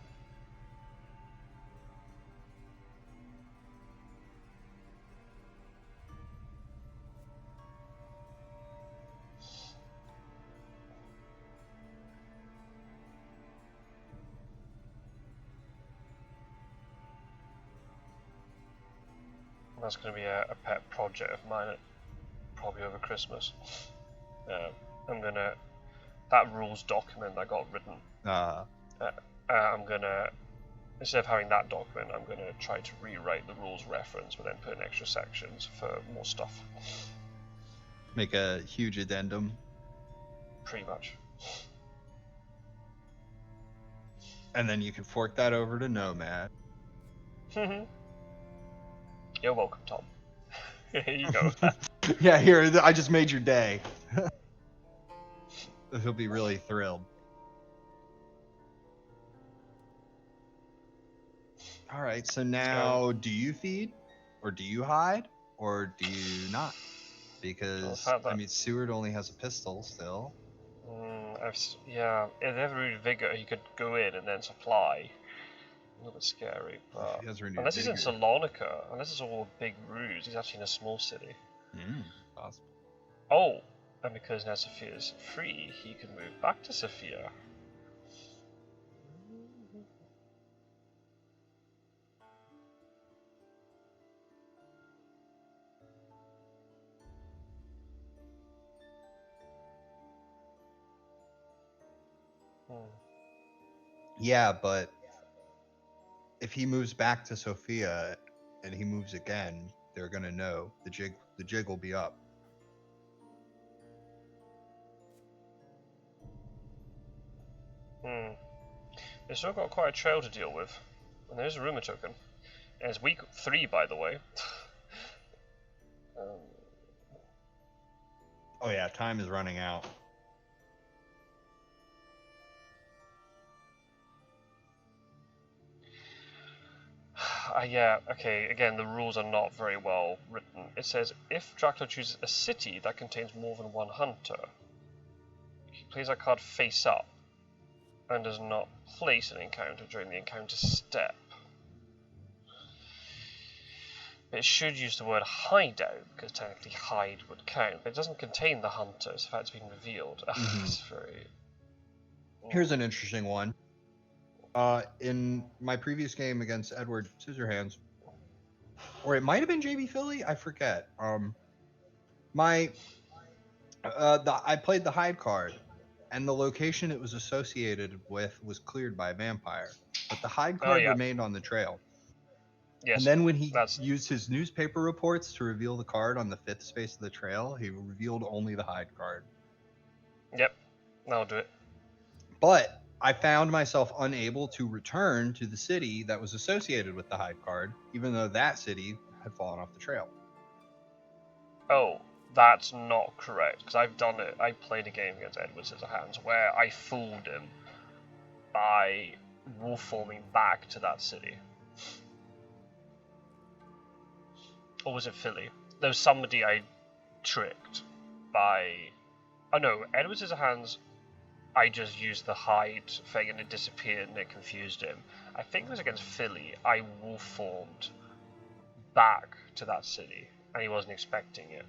Speaker 1: That's going to be a pet project of mine, probably over Christmas. I'm gonna, that rules document that got written, I'm gonna, instead of having that document, I'm gonna try to rewrite the rules reference, but then put in extra sections for more stuff.
Speaker 2: Make a huge addendum.
Speaker 1: Pretty much.
Speaker 2: And then you can fork that over to Nomad.
Speaker 1: You're welcome, Tom. Here you go.
Speaker 2: Yeah, here, I just made your day. He'll be really thrilled. All right, so now do you feed? Or do you hide? Or do you not? Because, I mean, Seward only has a pistol still.
Speaker 1: Yeah, if they have renewed vigor, he could go in and then supply. A little bit scary, but unless he's in Salonika, unless it's all a big ruse, he's actually in a small city.
Speaker 2: Possible.
Speaker 1: Oh, and because now Sophia's free, he can move back to Sophia.
Speaker 2: Yeah, but if he moves back to Sophia and he moves again, they're gonna know the jig will be up.
Speaker 1: They've still got quite a trail to deal with, and there's a rumor token. And it's week 3, by the way.
Speaker 2: Oh yeah, time is running out.
Speaker 1: Yeah, okay, again, the rules are not very well written. It says, if Dracula chooses a city that contains more than one hunter, he plays that card face up and does not place an encounter during the encounter step. It should use the word hideout, because technically hide would count, but it doesn't contain the hunter, so the fact it's been revealed. It's very...
Speaker 2: Here's an interesting one. In my previous game against Edward Scissorhands, or it might have been jbphilly, I forget. I played the hide card, and the location it was associated with was cleared by a vampire, but the hide card remained on the trail.
Speaker 1: Yes,
Speaker 2: and then when he used his newspaper reports to reveal the card on the 5th space of the trail, he revealed only the hide card.
Speaker 1: Yep, that'll do it.
Speaker 2: But I found myself unable to return to the city that was associated with the hide card, even though that city had fallen off the trail.
Speaker 1: Oh, that's not correct, because I've done it. I played a game against Edward Scissorhands where I fooled him by wolf forming back to that city. Or was it Philly? There was somebody I tricked by... Oh no, Edward Scissorhands, I just used the hide thing and it disappeared and it confused him. I think it was against Philly. I wolf formed back to that city and he wasn't expecting it.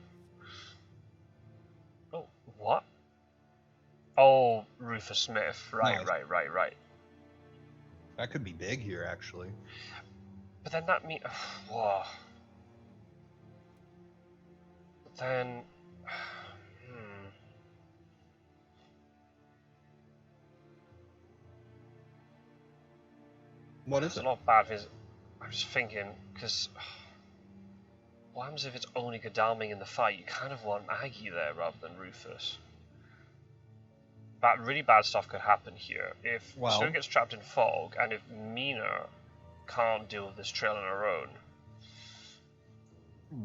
Speaker 1: Oh, what? Oh, Rufus Smith. Right.
Speaker 2: That could be big here, actually.
Speaker 1: But then that means... Whoa. Then...
Speaker 2: What is
Speaker 1: it's
Speaker 2: it?
Speaker 1: a lot bad. I'm just thinking, because... What happens if it's only Godalming in the fight? You kind of want Aggie there rather than Rufus. But really bad stuff could happen here. If Sue gets trapped in fog, and if Mina can't deal with this trail on her own...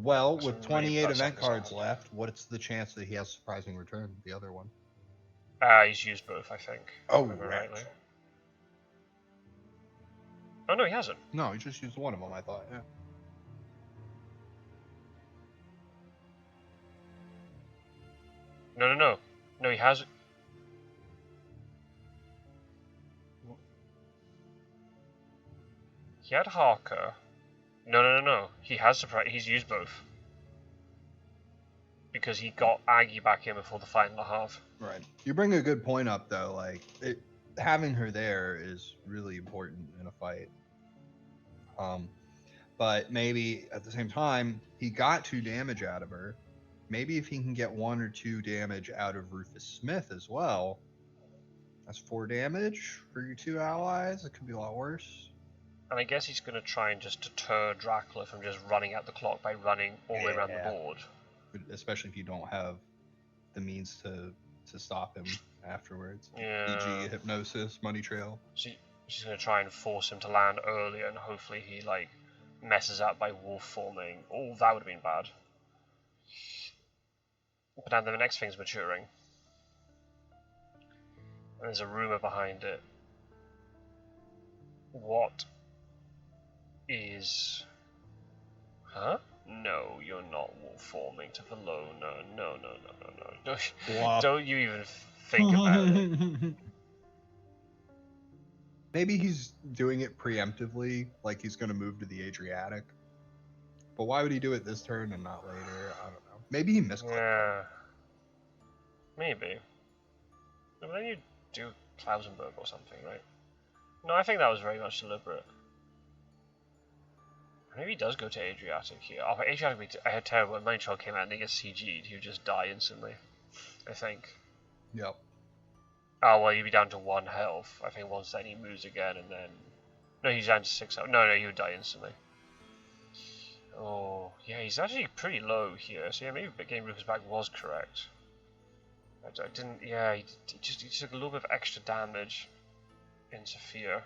Speaker 2: Well, with 28 event cards left, what's the chance that he has surprising return, the other one?
Speaker 1: He's used both, I think.
Speaker 2: Oh, right.
Speaker 1: Oh, no, he hasn't.
Speaker 2: No, he just used one of them, I thought, yeah.
Speaker 1: No, he hasn't. He had Harker. No. He has surprise. He's used both. Because he got Aggie back in before the final half.
Speaker 2: Right. You bring a good point up, though. Like, having her there is really important in a fight. But maybe at the same time, he got 2 damage out of her. Maybe if he can get 1 or 2 damage out of Rufus Smith as well, that's 4 damage for your 2 allies. It could be a lot worse.
Speaker 1: And I guess he's going to try and just deter Dracula from just running out the clock by running all the way around the board.
Speaker 2: Especially if you don't have the means to stop him afterwards.
Speaker 1: Yeah.
Speaker 2: E.g. hypnosis, money trail.
Speaker 1: She's going to try and force him to land earlier, and hopefully he like messes up by wolf forming. Oh, that would have been bad. But now the next thing's maturing. And there's a rumour behind it. What is... Huh? No, you're not wolf forming to Valona. No. Don't you even think about it.
Speaker 2: Maybe he's doing it preemptively, like he's going to move to the Adriatic. But why would he do it this turn and not later? I don't know. Maybe he misclicked.
Speaker 1: Yeah. Maybe. But then you do Klausenberg or something, right? No, I think that was very much deliberate. Maybe he does go to Adriatic here. Oh, but Adriatic would be terrible. When Money Trail came out and he gets CG'd, he would just die instantly. I think.
Speaker 2: Yep.
Speaker 1: Oh, well, you'd be down to 1 health. I think once then he moves again and then... No, he's down to 6 health. No, he would die instantly. Oh, yeah, he's actually pretty low here. So yeah, maybe getting Rufus back was correct. I didn't... Yeah, he took a little bit of extra damage in Sophia.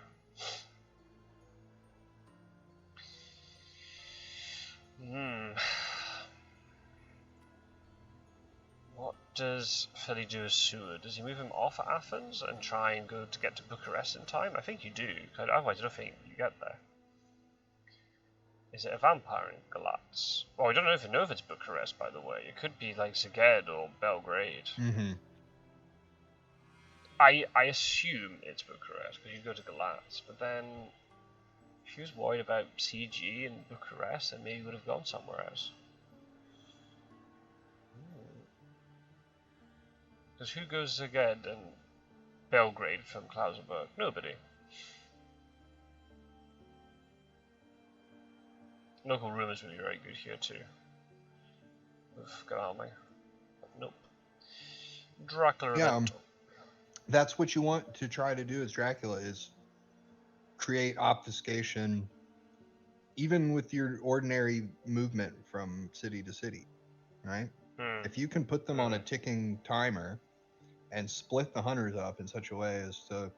Speaker 1: What does Philly do as Seward? Does he move him off at Athens and try and go to get to Bucharest in time? I think you do, otherwise I don't think you get there. Is it a vampire in Galatz? Oh, I don't know if it's Bucharest, by the way. It could be like Szeged or Belgrade.
Speaker 2: Mm-hmm.
Speaker 1: I assume it's Bucharest, because you go to Galatz, but then If he was worried about CG and Bucharest, then maybe he would have gone somewhere else. Because who goes again in Belgrade from Klausenberg? Nobody. Local rumours would be very good here too. With Godalming. Nope. Dracula event.
Speaker 2: That's what you want to try to do as Dracula, is create obfuscation even with your ordinary movement from city to city, right? If you can put them on a ticking timer and split the hunters up in such a way as to,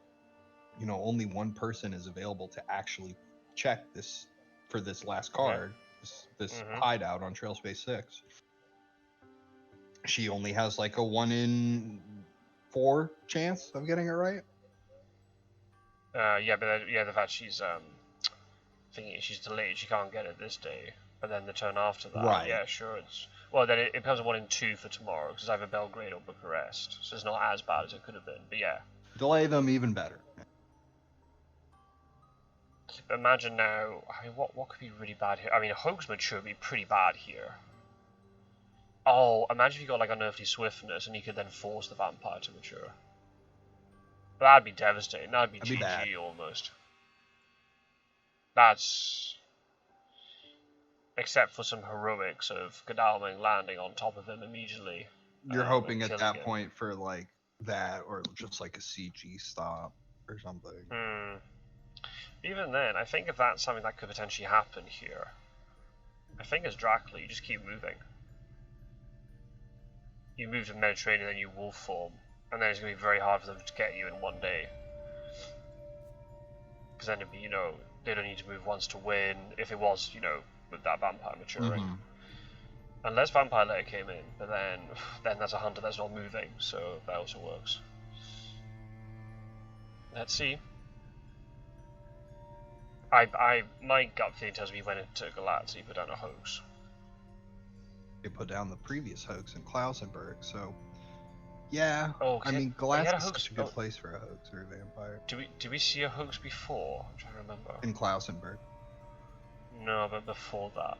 Speaker 2: you know, only one person is available to actually check this for this last card, this hideout on Trail Space 6. She only has like a 1 in 4 chance of getting it right.
Speaker 1: Yeah, but the fact she's thinking she's delayed, she can't get it this day. But then the turn after that,
Speaker 2: right?
Speaker 1: Yeah, sure. It's then it becomes a 1 in 2 for tomorrow because it's either Belgrade or Bucharest, so it's not as bad as it could have been. But yeah,
Speaker 2: delay them even better.
Speaker 1: But imagine now. I mean, what could be really bad here? I mean, a Hoax Mature would be pretty bad here. Oh, imagine if you got like unearthly swiftness and you could then force the vampire to mature. That'd be devastating. That'd be GG almost. That's... Except for some heroics of Godalming landing on top of him immediately.
Speaker 2: You're hoping at that point for like that, or just like a CG stop or something.
Speaker 1: Even then, I think if that's something that could potentially happen here, I think as Dracula, you just keep moving. You move to Mediterranean, then you wolf form, and then it's going to be very hard for them to get you in one day. Because then it'd be, you know, they don't need to move once to win, if it was, you know, with that vampire maturing. Unless Vampire Layer came in, but then that's a hunter that's not moving, so that also works. Let's see. My gut feeling tells me he went into Galat, so he put down a hoax.
Speaker 2: They put down the previous hoax in Klausenberg, so yeah.
Speaker 1: Okay.
Speaker 2: I mean, Galat's is such a good place for a hoax or a vampire.
Speaker 1: Did we see a hoax before? I'm trying to remember.
Speaker 2: In Klausenberg.
Speaker 1: No, but before that.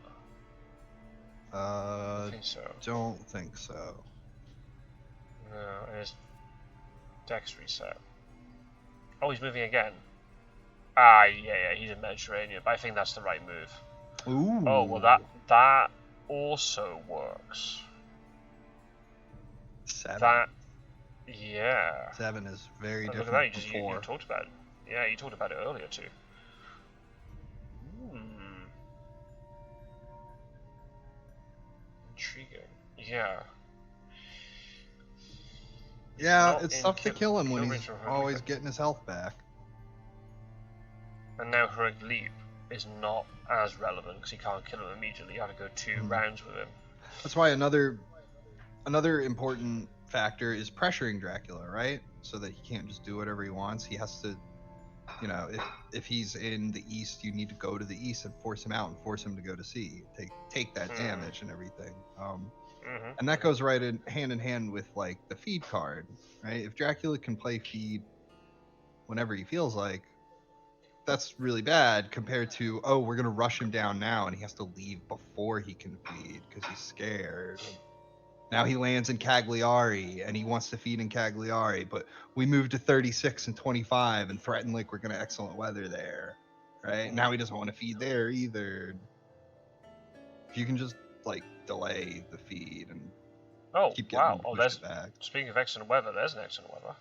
Speaker 1: I think so.
Speaker 2: Don't think so.
Speaker 1: No, his dex reset. Oh, he's moving again. Ah, yeah, he's in Mediterranean, but I think that's the right move.
Speaker 2: Ooh.
Speaker 1: Oh, well, that also works.
Speaker 2: 7.
Speaker 1: Yeah.
Speaker 2: 7 is very different.
Speaker 1: Look at that, you talked about it. Yeah, you talked about it earlier too. Intriguing. Yeah.
Speaker 2: Yeah, it's tough to kill him when he's always getting his health back.
Speaker 1: And now Heroic Leap is not as relevant because he can't kill him immediately. You have to go 2 rounds with him.
Speaker 2: That's why another important factor is pressuring Dracula, right? So that he can't just do whatever he wants. He has to, you know, if he's in the east, you need to go to the east and force him out and force him to go to sea. Take that damage and everything. And that goes right hand in hand with like the feed card, right? If Dracula can play feed whenever he feels like, that's really bad compared to, oh, we're gonna rush him down now and he has to leave before he can feed because he's scared. Now he lands in Cagliari and he wants to feed in Cagliari, but we moved to 36 and 25 and threaten like we're gonna excellent weather there, right? Now he doesn't want to feed there either. If you can just like delay the feed and keep getting pushed back.
Speaker 1: Speaking of excellent weather, there's an excellent weather.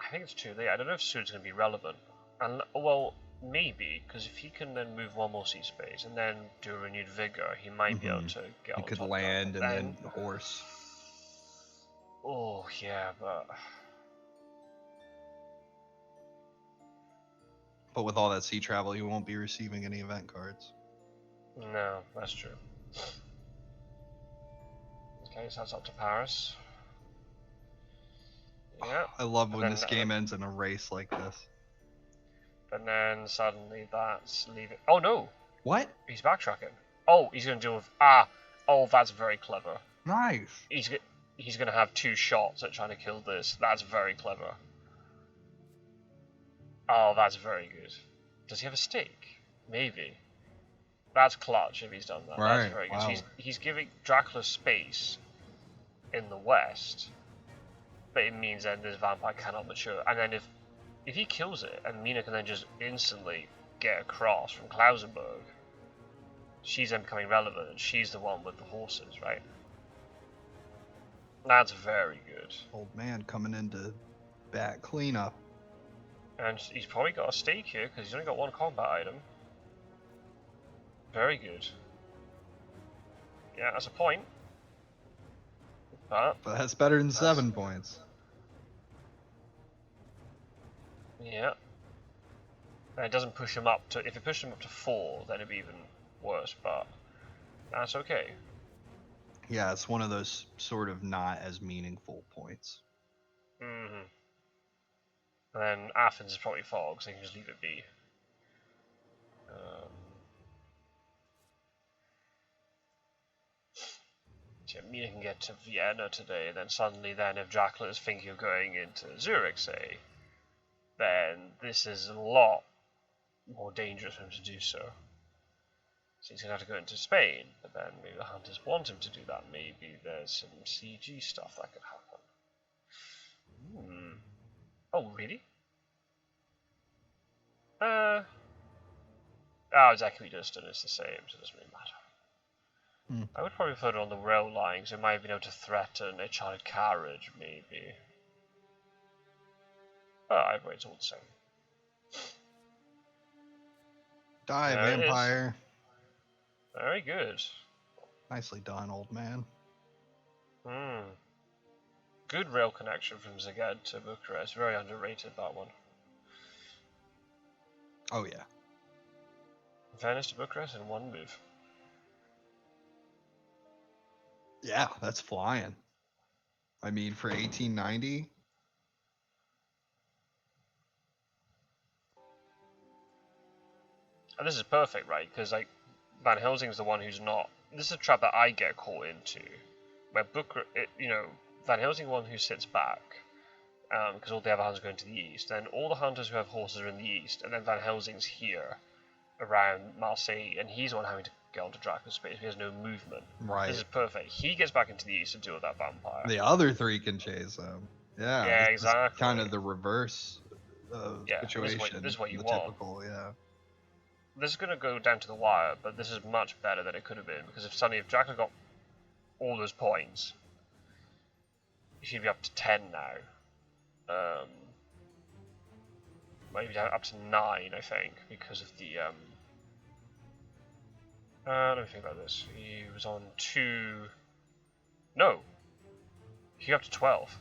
Speaker 1: I think it's too late. I don't know if Sud's going to be relevant. And well, maybe, because if he can then move 1 more sea space and then do a renewed vigor, he might be able to get on top.
Speaker 2: He could land and then horse.
Speaker 1: Oh yeah,
Speaker 2: but with all that sea travel, you won't be receiving any event cards.
Speaker 1: No, that's true. Okay, so that's up to Paris. Yeah.
Speaker 2: I love when this game ends in a race like this.
Speaker 1: And then suddenly that's leaving. Oh no!
Speaker 2: What?
Speaker 1: He's backtracking. Oh, he's going to deal with. Oh, that's very clever.
Speaker 2: Nice.
Speaker 1: He's going to have 2 shots at trying to kill this. That's very clever. Oh, that's very good. Does he have a stake? Maybe. That's clutch if he's done that.
Speaker 2: Right,
Speaker 1: That's very good.
Speaker 2: wow.
Speaker 1: So he's giving Dracula space in the west, but it means then this vampire cannot mature. And then if he kills it, and Mina can then just instantly get across from Klausenberg, she's then becoming relevant, and she's the one with the horses, right? That's very good.
Speaker 2: Old man coming into bat cleanup.
Speaker 1: And he's probably got a stake here, because he's only got one combat item. Very good. Yeah, that's a point. But
Speaker 2: that's better than 7 points.
Speaker 1: Yeah. And it doesn't push him up to... If it pushed him up to 4, then it'd be even worse, but that's okay.
Speaker 2: Yeah, it's one of those sort of not as meaningful points.
Speaker 1: Mm-hmm. And then Athens is probably fog, so you can just leave it be. So Mina can get to Vienna today, then suddenly if Dracula is thinking of going into Zurich, say, then this is a lot more dangerous for him to do so. So he's going to have to go into Spain, but then maybe the hunters want him to do that. Maybe there's some CG stuff that could happen. Oh, really? It's equidistant, it's the same, so it doesn't really matter. I would probably put it on the rail line, because it might have been able to threaten a child carriage, maybe. But either way, it's all the same.
Speaker 2: Die, vampire.
Speaker 1: Very good.
Speaker 2: Nicely done, old man.
Speaker 1: Good rail connection from Szeged to Bucharest. Very underrated, that one.
Speaker 2: Oh, yeah.
Speaker 1: Venice to Bucharest in one move.
Speaker 2: Yeah, that's flying. I mean, for 1890...
Speaker 1: And this is perfect, right? Because like Van Helsing's the one who's not. This is a trap that I get caught into, where Van Helsing's the one who sits back, because all the other hunters are going to the east. Then all the hunters who have horses are in the east, and then Van Helsing's here, around Marseille, and he's the one having to get onto Dracula's space. He has no movement.
Speaker 2: Right.
Speaker 1: This is perfect. He gets back into the east to deal with that vampire.
Speaker 2: The other 3 can chase him. Yeah.
Speaker 1: Yeah, exactly.
Speaker 2: Kind of the reverse situation.
Speaker 1: This is what you
Speaker 2: the
Speaker 1: want.
Speaker 2: Typical, yeah.
Speaker 1: This is going to go down to the wire, but this is much better than it could have been, because if Dracula got all those points, he should be up to 10 now. Maybe up to 9, I think, because of the... let me think about this. He was on 2... No! He got up to 12.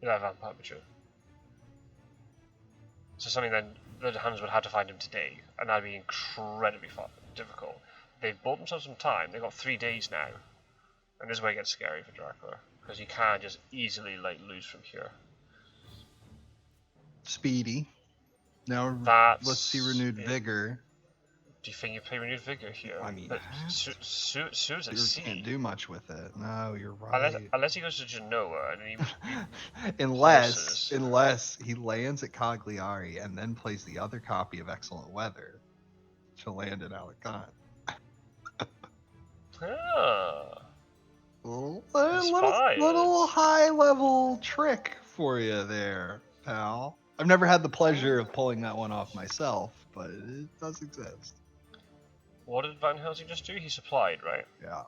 Speaker 1: Yeah, vampire mature. So something then... The hunters would have to find him today, and that'd be incredibly difficult. They've bought themselves some time. They've got 3 days now, and this is where it gets scary for Dracula, because you can't just easily lose from here.
Speaker 2: Speedy. Now let's see renewed vigor.
Speaker 1: Do you think you play renewed vigor here?
Speaker 2: I mean,
Speaker 1: Sue's at sea.
Speaker 2: Can't do much with it. No, you're right.
Speaker 1: Unless he goes to Genoa and he
Speaker 2: unless he lands at Cagliari and then plays the other copy of Excellent Weather to land in Alicante. Little high level trick for you there, pal. I've never had the pleasure of pulling that one off myself, but it does exist.
Speaker 1: What did Van Helsing just do? He supplied, right?
Speaker 2: Yeah.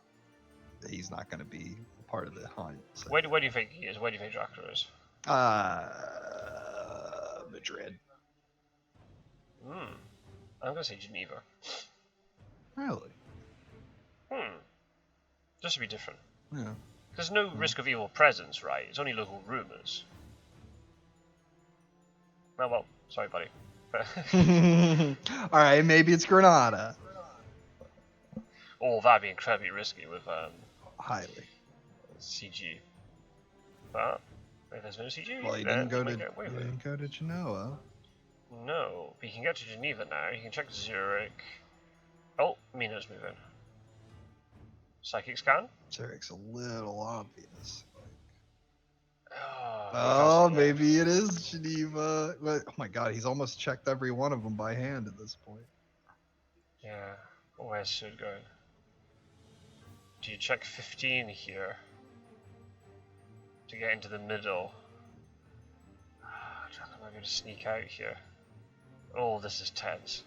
Speaker 2: He's not going to be part of the hunt. So.
Speaker 1: Where do you think he is? Where do you think Dracula is?
Speaker 2: Madrid.
Speaker 1: I'm going to say Geneva.
Speaker 2: Really?
Speaker 1: Just to be different.
Speaker 2: Yeah.
Speaker 1: There's no risk of evil presence, right? It's only local rumors. Oh, well, sorry, buddy.
Speaker 2: Alright, maybe it's Granada.
Speaker 1: Oh, that'd be incredibly risky with
Speaker 2: highly
Speaker 1: CG. But if there's no CG,
Speaker 2: well, he didn't go to Genoa.
Speaker 1: No, but he can get to Geneva now. He can check Zurich. Oh, Mina's moving. Psychic scan.
Speaker 2: Zurich's a little obvious. Oh, maybe it is Geneva. Oh my god, he's almost checked every one of them by hand at this point.
Speaker 1: Yeah. Where's Sid going? Do you check 15 here to get into the middle? Dracula might be able to sneak out here. Oh, this is tense.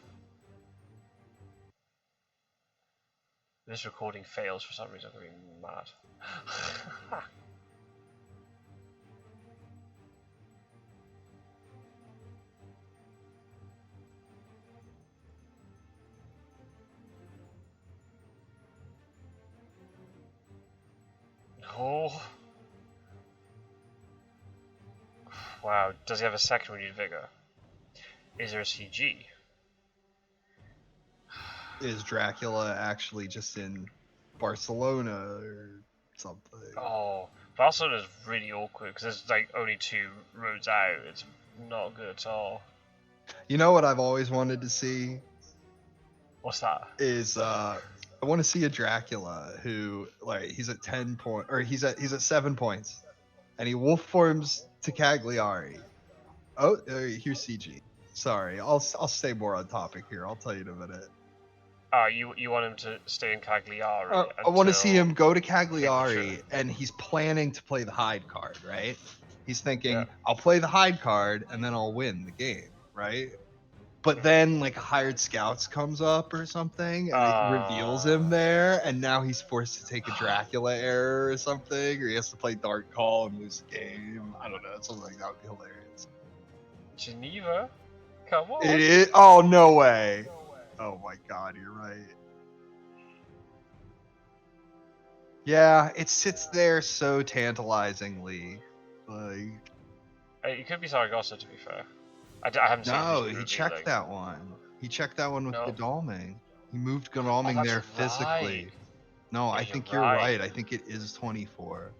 Speaker 1: If this recording fails for some reason, I'm going to be mad. Oh. Wow, does he have a second renewed vigor? Is there a CG?
Speaker 2: Is Dracula actually just in Barcelona or something?
Speaker 1: Oh, Barcelona is really awkward because there's like only 2 roads out. It's not good at all.
Speaker 2: You know what I've always wanted to see?
Speaker 1: What's that?
Speaker 2: Is I want to see a Dracula who, like, he's at 10 point, or he's at 7 points, and he wolf forms to Cagliari. Oh, here's CG. Sorry, I'll stay more on topic here. I'll tell you in a minute.
Speaker 1: You want him to stay in Cagliari?
Speaker 2: I want to see him go to Cagliari, and he's planning to play the hide card, right? He's thinking, I'll play the hide card, and then I'll win the game, right? But then, like, hired scouts comes up or something, and it reveals him there, and now he's forced to take a Dracula error or something, or he has to play Dark Call and lose the game. I don't know. Something like that would be hilarious.
Speaker 1: Geneva? Come on.
Speaker 2: It is? Oh, no way. Oh my god, you're right. Yeah, it sits there so tantalizingly. Like,
Speaker 1: It could be Zaragoza, to be fair. I haven't seen it.
Speaker 2: No, he checked that one. He checked that one with Godalming. He moved Godalming there physically. No, I think you're right. I think it is 24.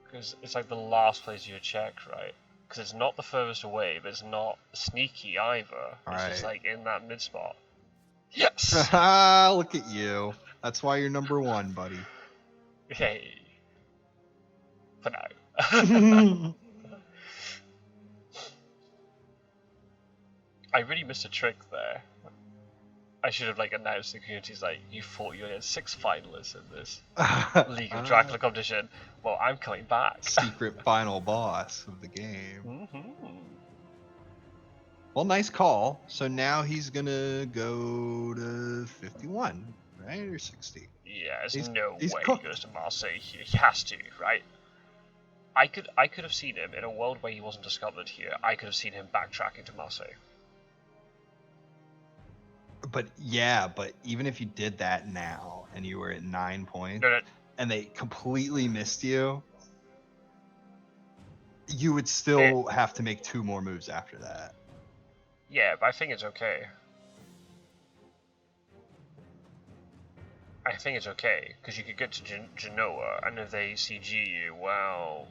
Speaker 1: Because it's like the last place you would check, right? Because it's not the furthest away, but it's not sneaky either. It's just like in that mid spot. Yes!
Speaker 2: Look at you. That's why you're number 1, buddy.
Speaker 1: Hey. For now. I really missed a trick there. I should have announced the community's you thought you had 6 finalists in this League of Dracula competition. Well, I'm coming back.
Speaker 2: Secret final boss of the game. Well, nice call. So now he's gonna go to 51, right, or 60?
Speaker 1: Yeah, there's no way he goes to Marseille. He has to, right? I could have seen him in a world where he wasn't discovered here. I could have seen him backtracking to Marseille.
Speaker 2: But even if you did that now and you were at 9 points and they completely missed you, you would still have to make 2 more moves after that.
Speaker 1: Yeah, but I think it's okay. I think it's okay, because you could get to Genoa, and if they CG you, well...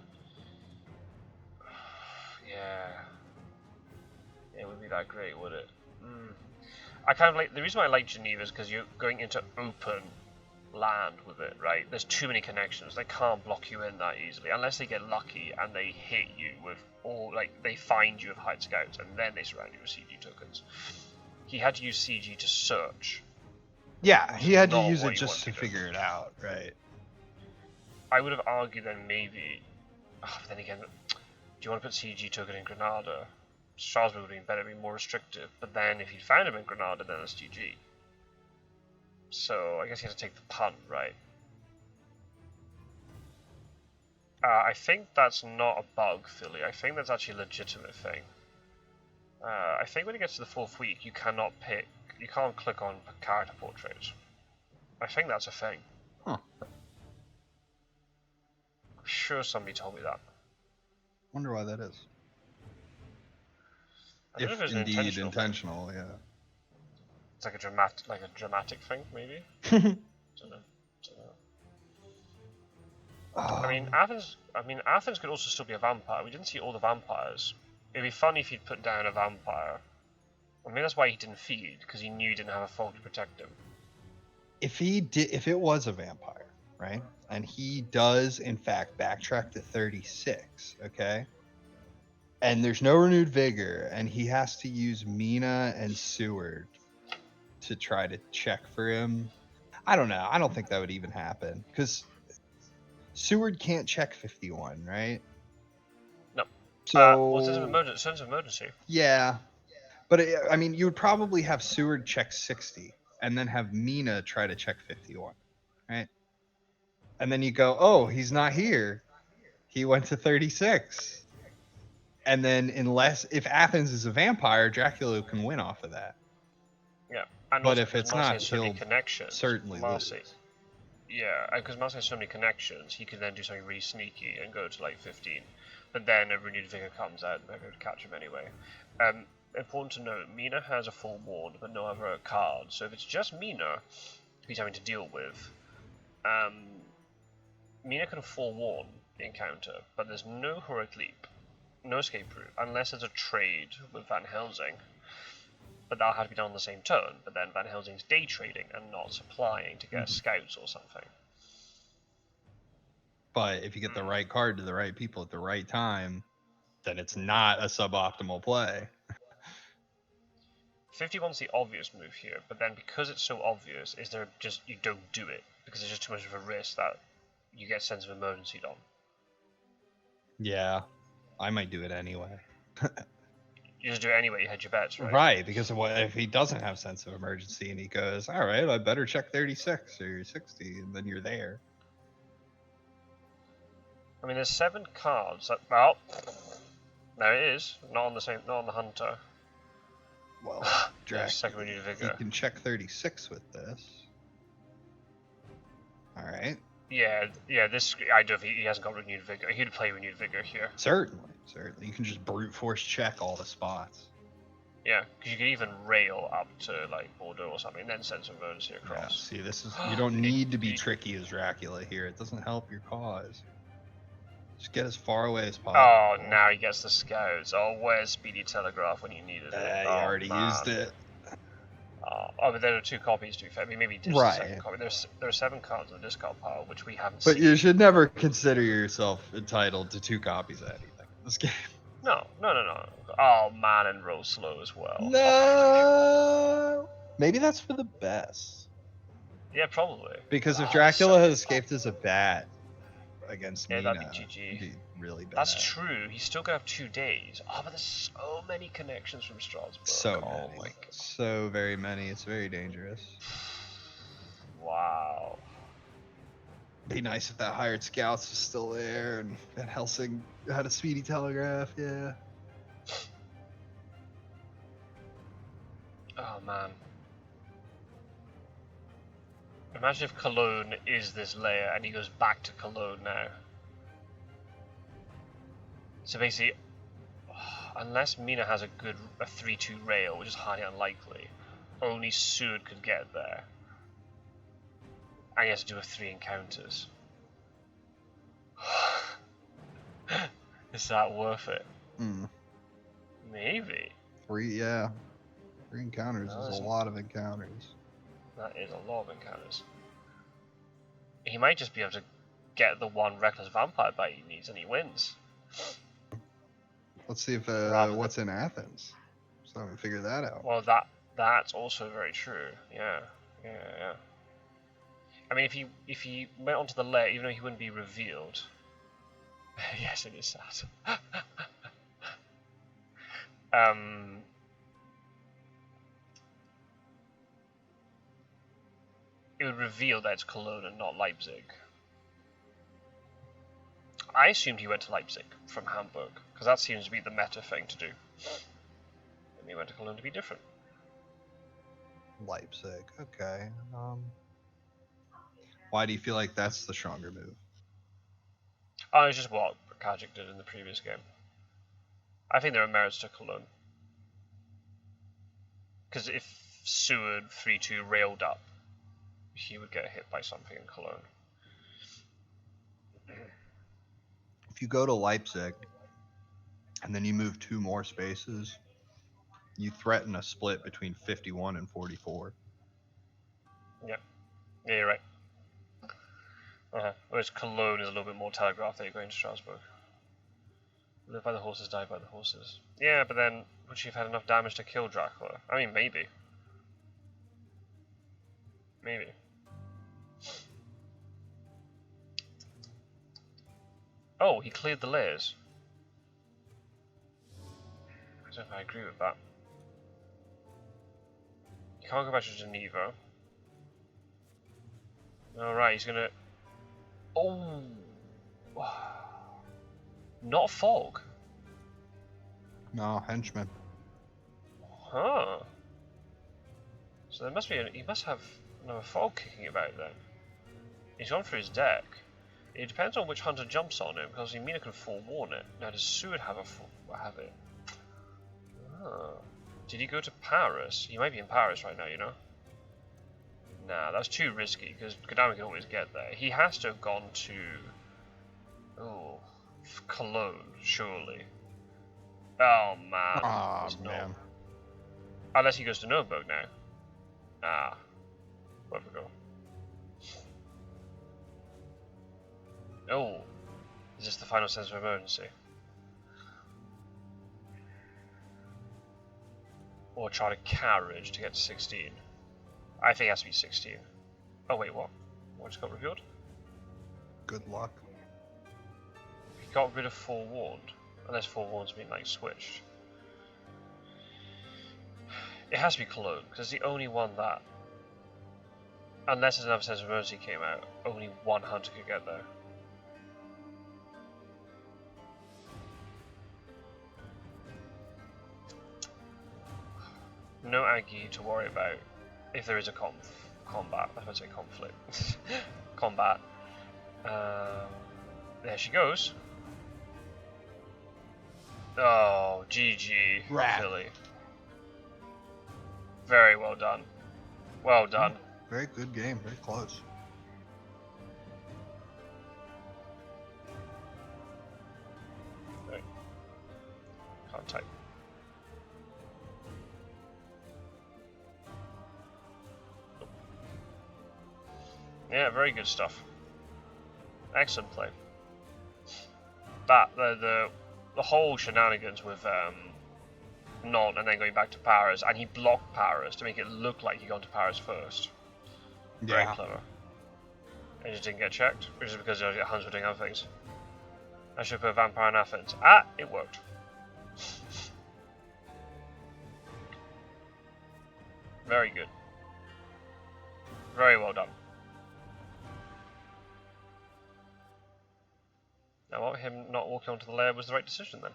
Speaker 1: yeah... it wouldn't be that great, would it? I kind of like... the reason why I like Geneva is because you're going into open land with it, right? There's too many connections. They can't block you in that easily, unless they get lucky and they hit you with all... they find you with hide scouts, and then they surround you with CG tokens. He had to use CG to search.
Speaker 2: Yeah, he had to use it just to figure it out, right?
Speaker 1: I would have argued then maybe... but then again, do you want to put CG token in Granada? Strasbourg would have been better, be more restrictive. But then if he'd found him in Granada, then it's GG. So I guess he had to take the punt, right? I think that's not a bug, Philly. I think that's actually a legitimate thing. I think when it gets to the 4th week, you can't click on character portraits. I think that's a thing.
Speaker 2: Huh.
Speaker 1: I'm sure somebody told me that.
Speaker 2: Wonder why that is.
Speaker 1: I don't know if it's
Speaker 2: indeed intentional, yeah.
Speaker 1: It's like a dramatic thing, maybe. Don't know. I mean, Athens could also still be a vampire. We didn't see all the vampires. It'd be funny if he'd put down a vampire. I mean, that's why he didn't feed, because he knew he didn't have a fog to protect him.
Speaker 2: If it was a vampire, right? And he does, in fact, backtrack to 36, okay? And there's no renewed vigor, and he has to use Mina and Seward to try to check for him. I don't know. I don't think that would even happen because Seward can't check 51, right?
Speaker 1: No. Well,
Speaker 2: So
Speaker 1: sense of emergency.
Speaker 2: yeah, but I mean, you would probably have Seward check 60 and then have Mina try to check 51, right? And then you go, oh, he's not here. He went to 36. And then if Athens is a vampire, Dracula can win off of that.
Speaker 1: Yeah. And
Speaker 2: But
Speaker 1: also
Speaker 2: if
Speaker 1: because
Speaker 2: it's
Speaker 1: Marcy
Speaker 2: not,
Speaker 1: has so many
Speaker 2: he'll
Speaker 1: connections.
Speaker 2: certainly lose.
Speaker 1: Yeah, because Marcy has so many connections, he can then do something really sneaky and go to like 15. But then a renewed vigor comes out and they're going to catch him anyway. Important to note, Mina has a full ward, but no other cards. So if it's just Mina he's having to deal with, Mina can forewarn the encounter, but there's no heroic leap, no escape route, unless there's a trade with Van Helsing. But that'll have to be done on the same turn, but then Van Helsing's day trading and not supplying to get scouts or something.
Speaker 2: But if you get the right card to the right people at the right time, then it's not a suboptimal play.
Speaker 1: 51's the obvious move here, but then because it's so obvious, you don't do it because it's just too much of a risk that you get sense of emergency on.
Speaker 2: Yeah, I might do it anyway.
Speaker 1: You just do it anyway, you hedge your bets, right?
Speaker 2: Right, because if he doesn't have sense of emergency and he goes, all right, I better check 36 or 60, and then you're there.
Speaker 1: I mean, there's 7 cards that, well, there it is, not on the hunter.
Speaker 2: Well,
Speaker 1: second renewed vigor.
Speaker 2: He can check 36 with this. All right.
Speaker 1: Yeah. This I don't. He hasn't got renewed vigor. He'd play renewed vigor here.
Speaker 2: Certainly. You can just brute force check all the spots.
Speaker 1: Yeah, because you could even rail up to like Bordeaux or something, and then send some emergency across.
Speaker 2: Yeah, see, this is you don't need to be tricky as Dracula here. It doesn't help your cause. Just get as far away as possible.
Speaker 1: Oh, now he gets the scouts. Oh, where's Speedy Telegraph when you needed it?
Speaker 2: You already used it.
Speaker 1: But there are 2 copies to be fair. I mean, maybe just a second copy. There are 7 cards in the discard pile, which we haven't seen.
Speaker 2: But you should never consider yourself entitled to 2 copies of anything. This game.
Speaker 1: No. Oh, man, and roll slow as well.
Speaker 2: No. Maybe that's for the best.
Speaker 1: Yeah, probably.
Speaker 2: Because if Dracula had escaped as a bat against Mina,
Speaker 1: that'd be GG.
Speaker 2: It'd be really bad.
Speaker 1: That's true. He's still gonna have 2 days. Oh, but there's so many connections from Strasbourg.
Speaker 2: So very many. It's very dangerous.
Speaker 1: Wow.
Speaker 2: Be nice if that hired scouts was still there and Van Helsing had a speedy telegraph. Yeah.
Speaker 1: Oh man. Imagine if Cologne is this layer and he goes back to Cologne now. So basically, unless Mina has a 3-2 rail, which is highly unlikely, only Seward could get there. And he has to do 3 encounters. Is that worth it? Maybe.
Speaker 2: 3 encounters is a lot of encounters.
Speaker 1: That is a lot of encounters. He might just be able to get the 1 reckless vampire bite he needs and he wins.
Speaker 2: Let's see if what's in Athens. So we figure that out.
Speaker 1: Well, that's also very true. Yeah. I mean, if he went onto the lair, even though he wouldn't be revealed. Yes, it is sad. It would reveal that it's Cologne and not Leipzig. I assumed he went to Leipzig from Hamburg, because that seems to be the meta thing to do. And he went to Cologne to be different.
Speaker 2: Leipzig, okay. Why do you feel like that's the stronger move?
Speaker 1: Oh, it's just what Kajic did in the previous game. I think there are merits to Cologne. Because if Seward 3-2 railed up, he would get hit by something in Cologne.
Speaker 2: If you go to Leipzig, and then you move 2 more spaces, you threaten a split between 51 and 44.
Speaker 1: Yeah, you're right. Whereas Cologne is a little bit more telegraphed that you're going to Strasbourg. Live by the horses, die by the horses. Yeah, but then would she have had enough damage to kill Dracula? I mean, maybe. Maybe. Oh, he cleared the layers. I don't know if I agree with that. You can't go back to Geneva. Alright, he's gonna... Oh! Not fog.
Speaker 2: No, henchman.
Speaker 1: Huh. So there must be he must have another fog kicking about then. He's gone through his deck. It depends on which hunter jumps on it, because Mina can forewarn it. Now does Seward have it? Ah. Did he go to Paris? He might be in Paris right now, you know? Nah, that's too risky, because Kodama can always get there. He has to have gone to... Oh, Cologne, surely. Oh man.
Speaker 2: Oh man.
Speaker 1: Unless he goes to Nuremberg now. Ah. Where'd we go? Oh. Is this the final sense of emergency? Or try to carriage to get to 16? I think it has to be 16. Oh wait, what? What just got revealed?
Speaker 2: Good luck.
Speaker 1: He got rid of forewarned. Unless forewarned's been like switched. It has to be Cologne, because it's the only one that, unless there's another sense of emergency came out, only one hunter could get there. No Aggie to worry about if there is a combat. I was about to say conflict. Combat. There she goes. Oh, GG, Philly. Very well done. Well done.
Speaker 2: Very good game. Very close.
Speaker 1: Right. Can't type. Yeah, very good stuff. Excellent play. That the whole shenanigans with Nantes and then going back to Paris, and he blocked Paris to make it look like he'd gone to Paris first. Very clever. And just didn't get checked, which is because Huns were doing other things. I should put Vampire in Athens. Ah, it worked. Very good. Very well done. Now, what, him not walking onto the lair was the right decision then?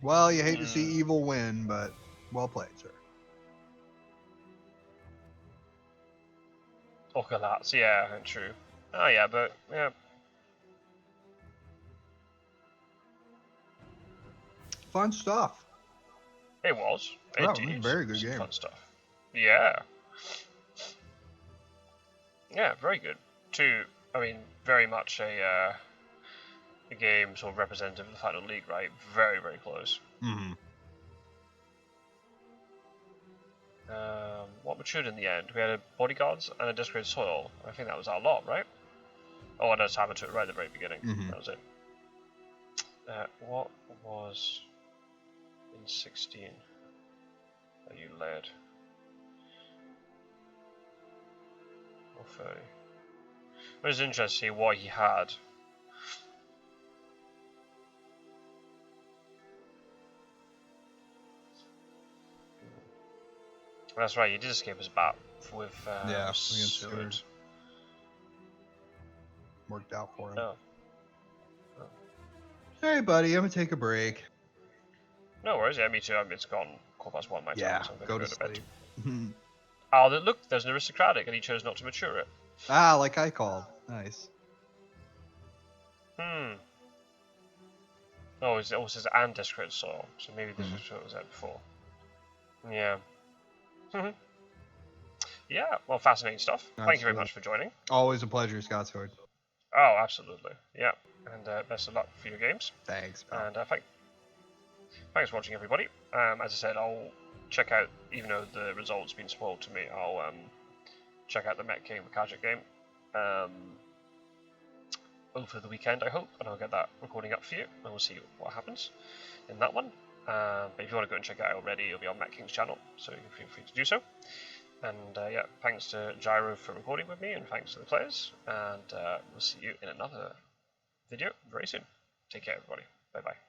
Speaker 2: Well, you hate to see evil win, but well played, sir.
Speaker 1: Orcalats, yeah, true. Oh yeah, but yeah.
Speaker 2: Fun stuff.
Speaker 1: It was.
Speaker 2: Oh,
Speaker 1: Indeed.
Speaker 2: very good game.
Speaker 1: Fun stuff. Yeah. Yeah, very good. I mean, very much a game sort of representative of the final league, right? Very, very close.
Speaker 2: Mm-hmm.
Speaker 1: What matured in the end? We had a bodyguards and a desecrated soil. I think that was our lot, right? Oh, and a saboteur right at the very beginning.
Speaker 2: Mm-hmm.
Speaker 1: That was it. What was in 16 that you led? Or 30? It was interesting to see what he had. That's right, he did escape his bat with
Speaker 2: against
Speaker 1: Seward.
Speaker 2: Worked out for him.
Speaker 1: Oh.
Speaker 2: Hey, buddy, I'm gonna take a break.
Speaker 1: No worries, yeah, me too. I mean, it's gone 1:15 my time, so I'm
Speaker 2: go
Speaker 1: going
Speaker 2: to
Speaker 1: to bed.
Speaker 2: sleep.
Speaker 1: Oh, look, there's an aristocratic, and he chose not to mature it.
Speaker 2: Ah, like I called. Nice.
Speaker 1: Oh, it also says and desecrated soil, so maybe this was what was there before. Yeah. Yeah, well, fascinating stuff.
Speaker 2: Absolutely.
Speaker 1: Thank you very much for joining.
Speaker 2: Always a pleasure, Scott Sword.
Speaker 1: Oh, absolutely. Yeah, and best of luck for your games.
Speaker 2: Thanks, pal.
Speaker 1: And thanks for watching, everybody. As I said, I'll check out, even though the results been spoiled to me, I'll check out the Met game, the Kajak game, over the weekend, I hope, and I'll get that recording up for you, and we'll see what happens in that one. But if you want to go and check it out already, it'll be on Matt King's channel, so you can feel free to do so. And yeah, thanks to Gyro for recording with me, and thanks to the players, and we'll see you in another video very soon. Take care, everybody. Bye-bye.